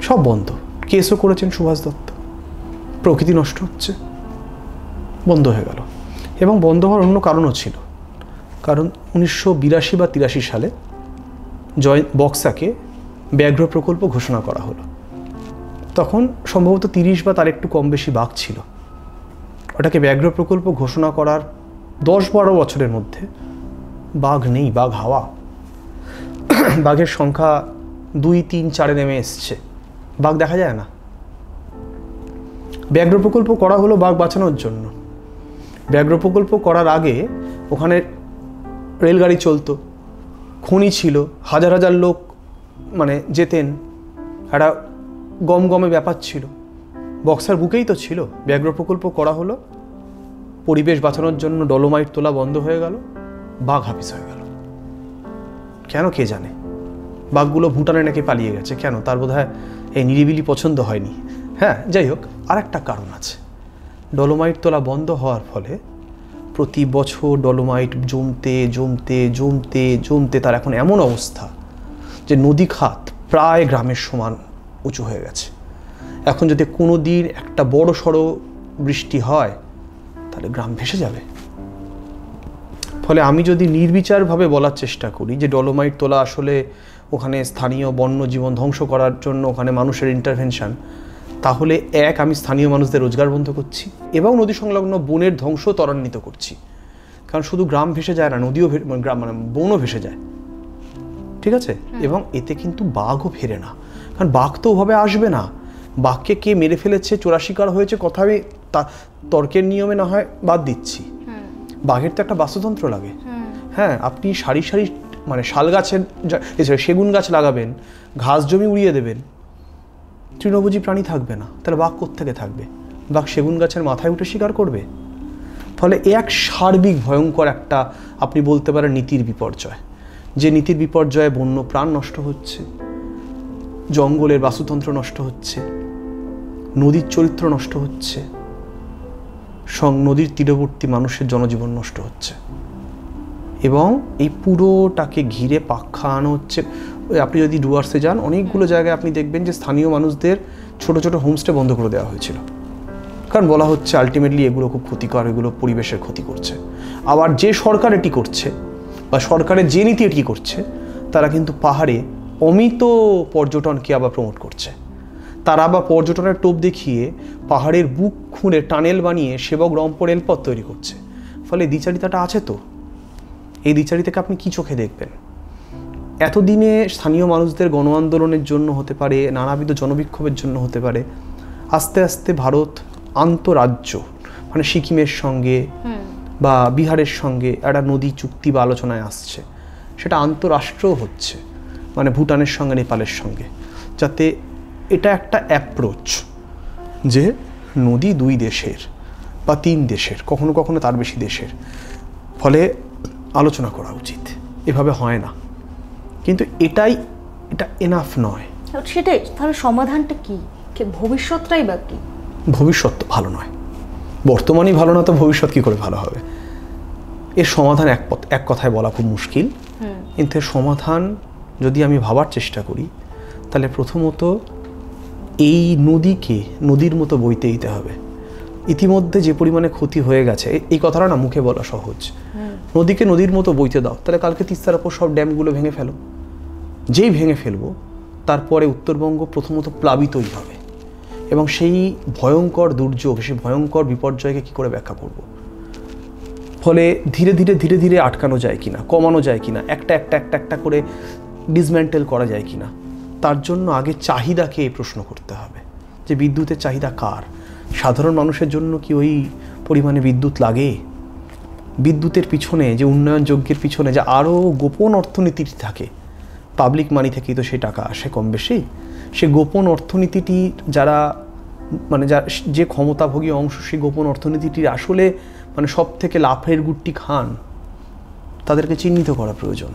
A: সব বন্ধ। কেসও করেছেন সুভাষ দত্ত, প্রকৃতি নষ্ট হচ্ছে, বন্ধ হয়ে গেল। এবং বন্ধ হওয়ার অন্য কারণও ছিল, কারণ 1982 বা 83 সালে বক্সাকে ব্যাঘ্র প্রকল্প ঘোষণা করা হলো। তখন সম্ভবত 30 বা তার একটু কম বেশি বাঘ ছিল। ওটাকে ব্যাঘ্র প্রকল্প ঘোষণা করার 10-12 বছরের মধ্যে বাঘ নেই, বাঘ হাওয়া। বাঘের সংখ্যা 2, 3, 4 নেমে এসছে, বাঘ দেখা যায় না। ব্যাঘ্র প্রকল্প করা হলো বাঘ বাঁচানোর জন্য। ব্যাঘ্র প্রকল্প করার আগে ওখানে রেলগাড়ি চলতো, খনি ছিল, হাজার হাজার লোক মানে যেতেন, একটা গমগমে ব্যাপার ছিল। বক্সার বুকেই তো ছিল। ব্যাঘ্র প্রকল্প করা হলো, পরিবেশ বাঁচানোর জন্য ডলোমাইট তোলা বন্ধ হয়ে গেল, বাঘ হাফিস হয়ে গেল। কেন কে জানে? বাঘগুলো ভুটানে নাকি পালিয়ে গেছে। কেন? তার বোধহয় এই নিরিবিলি পছন্দ হয়নি। হ্যাঁ, যাই হোক, আর একটা কারণ আছে। ডলোমাইট তোলা বন্ধ হওয়ার ফলে প্রতি বছর ডলোমাইট জমতে জমতে জমতে জমতে তার এখন এমন অবস্থা যে নদী খাত প্রায় গ্রামের সমান উঁচু হয়ে গেছে। এখন যদি কোনো দিন একটা বড় সড়ো বৃষ্টি হয় তাহলে গ্রাম ভেসে যাবে। ফলে আমি যদি নির্বিচারভাবে বলার চেষ্টা করি যে ডলোমাইট তোলা আসলে ওখানে স্থানীয় বন্যজীবন ধ্বংস করার জন্য ওখানে মানুষের ইন্টারভেনশন, তাহলে আমি স্থানীয় মানুষদের রোজগার বন্ধ করছি এবং নদী সংলগ্ন বনের ধ্বংস ত্বরান্বিত করছি। কারণ শুধু গ্রাম ভেসে যায় না, নদীও গ্রাম মানে বনও ভেসে যায়। ঠিক আছে? এবং এতে কিন্তু বাঘও ফেরে না, কারণ বাঘ তো ওভাবে আসবে না। বাঘকে কে মেরে ফেলেছে, চোরা শিকার হয়েছে, কথা আমি তর্কের নিয়মে না হয় বাদ দিচ্ছি। বাঘের তো একটা বাস্তুতন্ত্র লাগে। হ্যাঁ, আপনি সারি সারি মানে শাল গাছের এছাড়া সেগুন গাছ লাগাবেন, ঘাস জমি উড়িয়ে দেবেন, তৃণভোজী প্রাণী থাকবে না, তাহলে বাঘ কোত্থেকে থাকবে? বাঘ সেগুন গাছের মাথায় উঠে শিকার করবে। ফলে এক সার্বিক ভয়ঙ্কর একটা আপনি বলতে পারেন নীতির বিপর্যয়, যে নীতির বিপর্যয়ে বন্য প্রাণ নষ্ট হচ্ছে, জঙ্গলের বাস্তুতন্ত্র নষ্ট হচ্ছে, নদীর চরিত্র নষ্ট হচ্ছে, নদীর তীরবর্তী মানুষের জনজীবন নষ্ট হচ্ছে, এবং এই পুরোটাকে ঘিরে পাক খাওয়ানো হচ্ছে। আপনি যদি ডুয়ার্সে যান, অনেকগুলো জায়গায় আপনি দেখবেন যে স্থানীয় মানুষদের ছোট ছোট হোমস্টে বন্ধ করে দেওয়া হয়েছিল, কারণ বলা হচ্ছে আলটিমেটলি এগুলো খুব ক্ষতিকর, এগুলো পরিবেশের ক্ষতি করছে। আবার যে সরকার এটি করছে বা সরকারের যে নীতি এটি করছে, তারা কিন্তু পাহাড়ে অমিত পর্যটনকে আবার প্রমোট করছে। তারা আবার পর্যটনের টোপ দেখিয়ে পাহাড়ের বুক খুঁড়ে টানেল বানিয়ে সেবক রম্প রেলপথ তৈরি করছে। ফলে দ্বিচারিতাটা আছে। তো এই দ্বিচারিতাকে আপনি কি চোখে দেখবেন? এতদিনে স্থানীয় মানুষদের গণ আন্দোলনের জন্য হতে পারে, নানাবিধ জনবিক্ষোভের জন্য হতে পারে, আস্তে আস্তে ভারত আন্তঃরাজ্য মানে সিকিমের সঙ্গে বা বিহারের সঙ্গে একটা নদী চুক্তি বা আলোচনায় আসছে। সেটা আন্তঃরাষ্ট্রও হচ্ছে, মানে ভুটানের সঙ্গে নেপালের সঙ্গে, যাতে এটা একটা অ্যাপ্রোচ যে নদী 2 দেশের বা 3 দেশের, কখনো কখনো তার বেশি দেশের। ফলে আলোচনা করা উচিত। এভাবে হয় না, কিন্তু এটা এনাফ নয়।
B: সেটাই। তাহলে সমাধানটা কি? ভবিষ্যৎটাই বা কি?
A: ভবিষ্যৎ তো ভালো নয়, বর্তমানই ভালো না, তো ভবিষ্যৎ কি করে ভালো হবে? এর সমাধান এক কথায় বলা খুব মুশকিল, কিন্তু এর সমাধান যদি আমি ভাবার চেষ্টা করি, তাহলে প্রথমত এই নদীকে নদীর মতো বইতে দিতে হবে। ইতিমধ্যে যে পরিমাণে ক্ষতি হয়ে গেছে, এই কথাটা না মুখে বলা সহজ। নদীকে নদীর মতো বইতে দাও, তাহলে কালকে তিস্তার ওপর সব ড্যামগুলো ভেঙে ফেলো। যেই ভেঙে ফেলবো, তারপরে উত্তরবঙ্গ প্রথমত প্লাবিতই হবে, এবং সেই ভয়ঙ্কর দুর্যোগ, সেই ভয়ঙ্কর বিপর্যয়কে কী করে ব্যাখ্যা করব? ফলে ধীরে ধীরে ধীরে ধীরে আটকানো যায় কিনা, কমানো যায় কিনা, একটা করে ডিসম্যান্টেল করা যায় কিনা, তার জন্য আগে চাহিদাকে প্রশ্ন করতে হবে যে বিদ্যুতের চাহিদা কার? সাধারণ মানুষের জন্য কি ওই পরিমাণে বিদ্যুৎ লাগে? বিদ্যুতের পিছনে যে উন্নয়ন যজ্ঞের পিছনে যে আরও গোপন অর্থনীতি থাকে, পাবলিক মানি থেকেই তো সেই টাকা আসে কম বেশি। সে গোপন অর্থনীতিটি যারা মানে যে ক্ষমতাভোগী অংশ, সেই গোপন অর্থনীতিটির আসলে মানে সব থেকে লাভের গুটটি খান, তাদেরকে চিহ্নিত করা প্রয়োজন,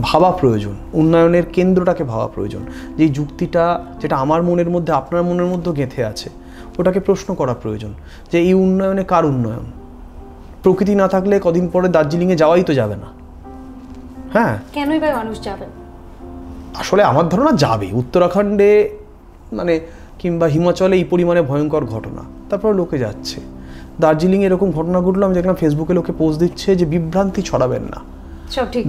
A: ভাবা প্রয়োজন, উন্নয়নের কেন্দ্রটাকে ভাবা প্রয়োজন। যেই যুক্তিটা যেটা আমার মনের মধ্যে আপনার মনের মধ্যেও গেঁথে আছে, ওটাকে প্রশ্ন করা প্রয়োজন যে এই উন্নয়নে কার উন্নয়ন? প্রকৃতি না থাকলে কদিন পরে দার্জিলিংয়ে যাওয়াই তো যাবে না। হ্যাঁ,
B: কেনই বা মানুষ যাবে?
A: আসলে আমার ধারণা যাবে। উত্তরাখণ্ডে মানে কিংবা হিমাচলে এই পরিমাণে ভয়ঙ্কর ঘটনা, তারপর লোকে যাচ্ছে। দার্জিলিংয়ে এরকম ঘটনা ঘটলো, আমি দেখলাম ফেসবুকে লোকে পোস্ট দিচ্ছে যে বিভ্রান্তি ছড়াবেন না,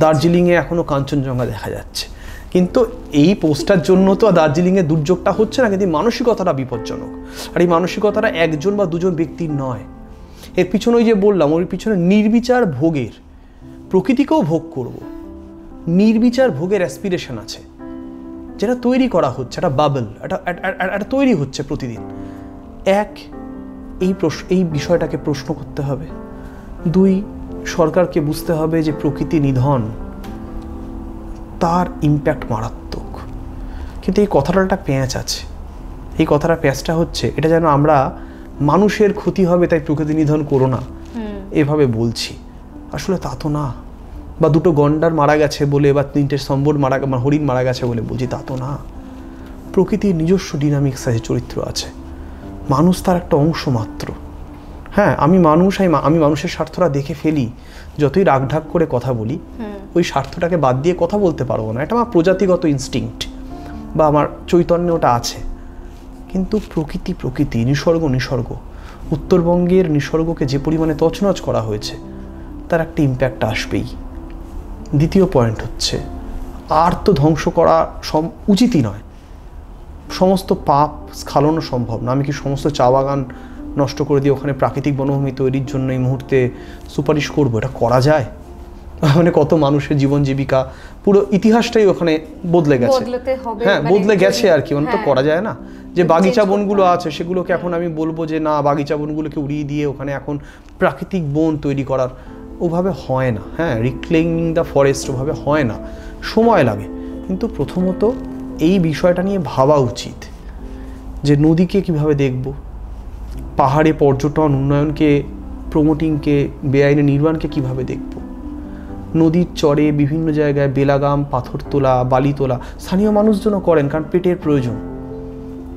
A: দার্জিলিংয়ে এখনো কাঞ্চনজঙ্ঘা দেখা যাচ্ছে। কিন্তু এই পোস্টার জন্য তো দার্জিলিংয়ের দুর্যোগটা হচ্ছে না, কিন্তু মানসিকতাটা বিপজ্জনক। আর এই মানসিকতাটা একজন বা দুজন ব্যক্তির নয়, এর পিছনে ওই যে বললাম, ওর পিছনে নির্বিচার ভোগের, প্রকৃতিকেও ভোগ করব, নির্বিচার ভোগের অ্যাসপিরেশন আছে, যেটা তৈরি করা হচ্ছে, একটা বাবল, একটা তৈরি হচ্ছে প্রতিদিন। এই বিষয়টাকে প্রশ্ন করতে হবে। 2, সরকারকে বুঝতে হবে যে প্রকৃতি নিধন, তার ইম্প্যাক্ট মারাত্মক। কিন্তু এই কথাটা একটা প্যাঁচ আছে, এই কথাটা প্যাঁচটা হচ্ছে এটা যেন আমরা মানুষের ক্ষতি হবে তাই প্রকৃতি নিধন করো না এভাবে বলছি, আসলে তা তো না। বা 2টো গন্ডার মারা গেছে বলে, বা 3টে সম্বর হরিণ মারা গেছে বলে বলছি, তা তো না। প্রকৃতির নিজস্ব ডিনামিক্স আছে, চরিত্র আছে, মানুষ তার একটা অংশ মাত্র। হ্যাঁ, আমি মানুষের স্বার্থটা দেখে ফেলি, যতই রাগঢাক করে কথা বলি, ওই স্বার্থটাকে বাদ দিয়ে কথা বলতে পারবো না, এটা আমার প্রজাতিগত ইনস্টিংক্ট বা আমার চৈতন্য ওটা আছে। কিন্তু প্রকৃতি, নিসর্গ, উত্তরবঙ্গের নিসর্গকে যে পরিমাণে তছনছ করা হয়েছে, তার একটা ইম্প্যাক্ট আসবেই। দ্বিতীয় পয়েন্ট হচ্ছে, আর তো ধ্বংস করা উচিতই নয়, সমস্ত পাপ স্খালনও সম্ভব না। আমি কি সমস্ত চা বাগান নষ্ট করে দিয়ে ওখানে প্রাকৃতিক বনভূমি তৈরির জন্য এই মুহূর্তে সুপারিশ করবো? এটা করা যায়? মানে কত মানুষের জীবন জীবিকা, পুরো ইতিহাসটাই ওখানে বদলে গেছে। হ্যাঁ, বদলে গেছে আর কি, তো করা যায় না। যে বাগিচা বনগুলো আছে সেগুলোকে এখন আমি বলবো যে না, বাগিচা বনগুলোকে উড়িয়ে দিয়ে ওখানে এখন প্রাকৃতিক বন তৈরি করার, ওভাবে হয় না। হ্যাঁ, রিক্লেমিং দ্য ফরেস্ট ওভাবে হয় না, সময় লাগে। কিন্তু প্রথমত এই বিষয়টা নিয়ে ভাবা উচিত যে নদীকে কিভাবে দেখব, পাহাড়ে পর্যটন উন্নয়নকে, প্রমোটিংকে, বেআইনি নির্মাণকে কিভাবে দেখব, নদীর চরে বিভিন্ন জায়গায় বেলাগাম, পাথর তোলা, বালি তোলা স্থানীয় মানুষজনও করেন, কারণ পেটের প্রয়োজন।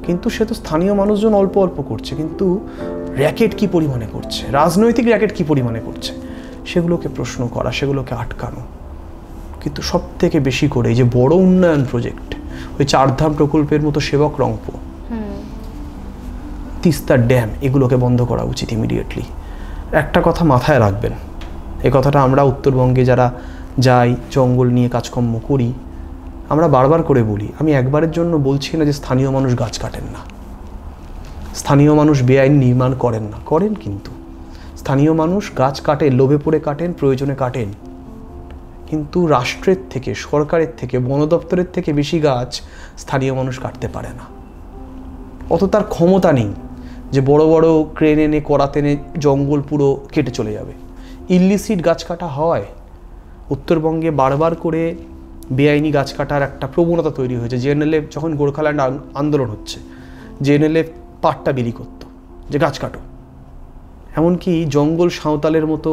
A: কিন্তু সে তো স্থানীয় মানুষজন অল্প অল্প করছে, কিন্তু র্যাকেট কি পরিমাণে করছে, রাজনৈতিক র্যাকেট কি পরিমাণে করছে, সেগুলোকে প্রশ্ন করা, সেগুলোকে আটকানো। কিন্তু সব থেকে বেশি করে এই যে বড় উন্নয়ন প্রজেক্ট, ওই 4 ধাম প্রকল্পের মতো সেবক রংপো, তিস্তা ড্যাম, এগুলোকে বন্ধ করা উচিত ইমিডিয়েটলি। একটা কথা মাথায় রাখবেন, এই কথাটা আমরা উত্তরবঙ্গে যারা যাই, জঙ্গল নিয়ে কাজকর্ম করি, আমরা বারবার করে বলি। আমি একবারের জন্য বলছি না যে স্থানীয় মানুষ গাছ কাটেন না, স্থানীয় মানুষ বেআইনি নির্মাণ করেন না, করেন। কিন্তু স্থানীয় মানুষ গাছ কাটেন, লোভে পড়ে কাটেন, প্রয়োজনে কাটেন। কিন্তু রাষ্ট্রের থেকে, সরকারের থেকে, বন দপ্তরের থেকে বেশি গাছ স্থানীয় মানুষ কাটতে পারে না। অত তার ক্ষমতা নেই যে বড় বড় ক্রেন এনে, করাত এনে জঙ্গল পুরো কেটে চলে যাবে। ইলিসিট গাছ কাটা হয় উত্তরবঙ্গে, বারবার করে বেআইনি গাছ কাটার একটা প্রবণতা তৈরি হয়েছে। জেএনএলএফ যখন গোর্খাল্যান্ড আন্দোলন হচ্ছে, জেএনএলএফ পাট্টা বিলি করতো যে গাছ কাটো। এমনকি জঙ্গল সাঁওতালের মতো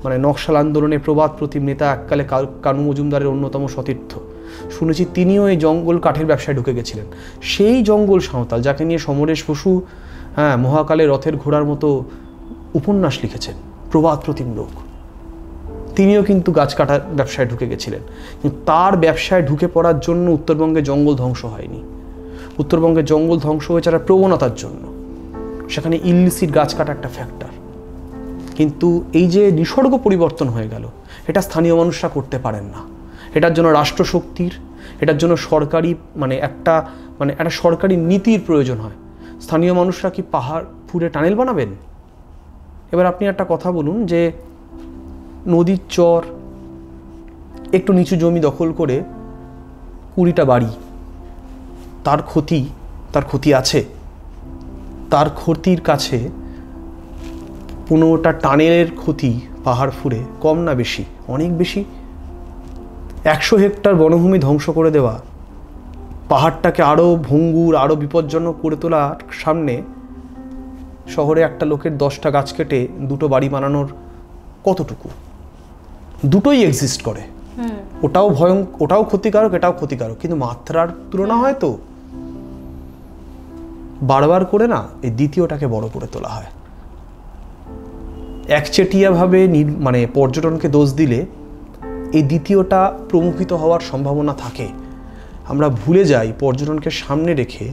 A: মানে নকশাল আন্দোলনে প্রবাদ প্রতিম নেতা এককালে কানু মজুমদারের অন্যতম সতীর্থ, শুনেছি তিনিও এই জঙ্গল কাঠের ব্যবসায় ঢুকে গেছিলেন। সেই জঙ্গল সাঁওতাল যাকে নিয়ে সমরেশ বসু মহাকালে রথের ঘোড়ার মতো উপন্যাস লিখেছেন, প্রবাদ প্রতিম লোক, তিনিও কিন্তু গাছ কাটার ব্যবসায় ঢুকে গেছিলেন। কিন্তু তার ব্যবসায় ঢুকে পড়ার জন্য উত্তরবঙ্গে জঙ্গল ধ্বংস হয়নি। উত্তরবঙ্গে জঙ্গল ধ্বংস হয়েছে একটা প্রবণতার জন্য, সেখানে ইলিসিট গাছ কাটা একটা ফ্যাক্টর। কিন্তু এই যে নিসর্গ পরিবর্তন হয়ে গেল, এটা স্থানীয় মানুষরা করতে পারেন না। এটার জন্য রাষ্ট্রশক্তির, এটার জন্য সরকারি একটা সরকারি নীতির প্রয়োজন হয়। স্থানীয় মানুষরা কি পাহাড় ফুঁড়ে টানেল বানাবেন? এবার আপনি একটা কথা বলুন যে নদীর চর, একটু নিচু জমি দখল করে 20টা বাড়ি, তার ক্ষতি আছে? তার ক্ষতির কাছে 15টা টানেলের ক্ষতি পাহাড় ফুঁড়ে কম না বেশি? অনেক বেশি। 100 হেক্টর বনভূমি ধ্বংস করে দেওয়া, পাহাড়টাকে আরও ভঙ্গুর, আরও বিপজ্জনক করে তোলার সামনে শহরে একটা লোকের 10টা গাছ কেটে 2টো বাড়ি বানানোর কতটুকু? দুটোই এক্সিস্ট করে, ওটাও ক্ষতিকারক, এটাও ক্ষতিকারক, কিন্তু মাত্রার তুলনা হয় তো বারবার করে না, এই দ্বিতীয়টাকে বড় করে তোলা হয়। একচেটিয়াভাবে পর্যটনকে দোষ দিলে এই দ্বিতীয়টা প্রমুখিত হওয়ার সম্ভাবনা থাকে। আমরা ভুলে যাই পর্যটনকে সামনে রেখে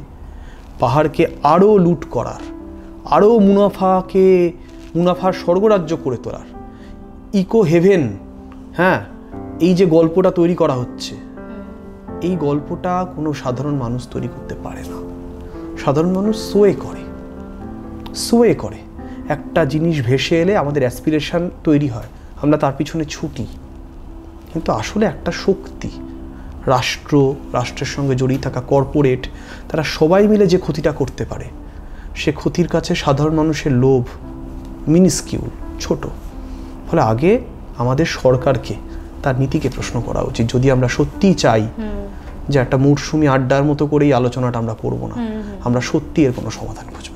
A: পাহাড়কে আরও লুট করার, আরও মুনাফার স্বর্গরাজ্য করে তোলার, ইকো হেভেন, এই যে গল্পটা তৈরি করা হচ্ছে, এই গল্পটা কোনো সাধারণ মানুষ তৈরি করতে পারে না। সাধারণ মানুষ সোয়ে করে একটা জিনিস ভেসে এলে আমাদের অ্যাসপিরেশন তৈরি হয়, আমরা তার পিছনে ছুটি। কিন্তু আসলে একটা শক্তি, রাষ্ট্রের সঙ্গে জড়িয়ে থাকা কর্পোরেট, তারা সবাই মিলে যে ক্ষতিটা করতে পারে, সে ক্ষতির কাছে সাধারণ মানুষের লোভ মিনিস্কিউল, ছোট। ফলে আগে আমাদের সরকারকে তার নীতিকে প্রশ্ন করা উচিত, যদি আমরা সত্যিই চাই যে একটা মৌসুমি আড্ডার মতো করেই আলোচনাটা আমরা করব না, আমরা সত্যি এর কোনো সমাধান খুঁজব।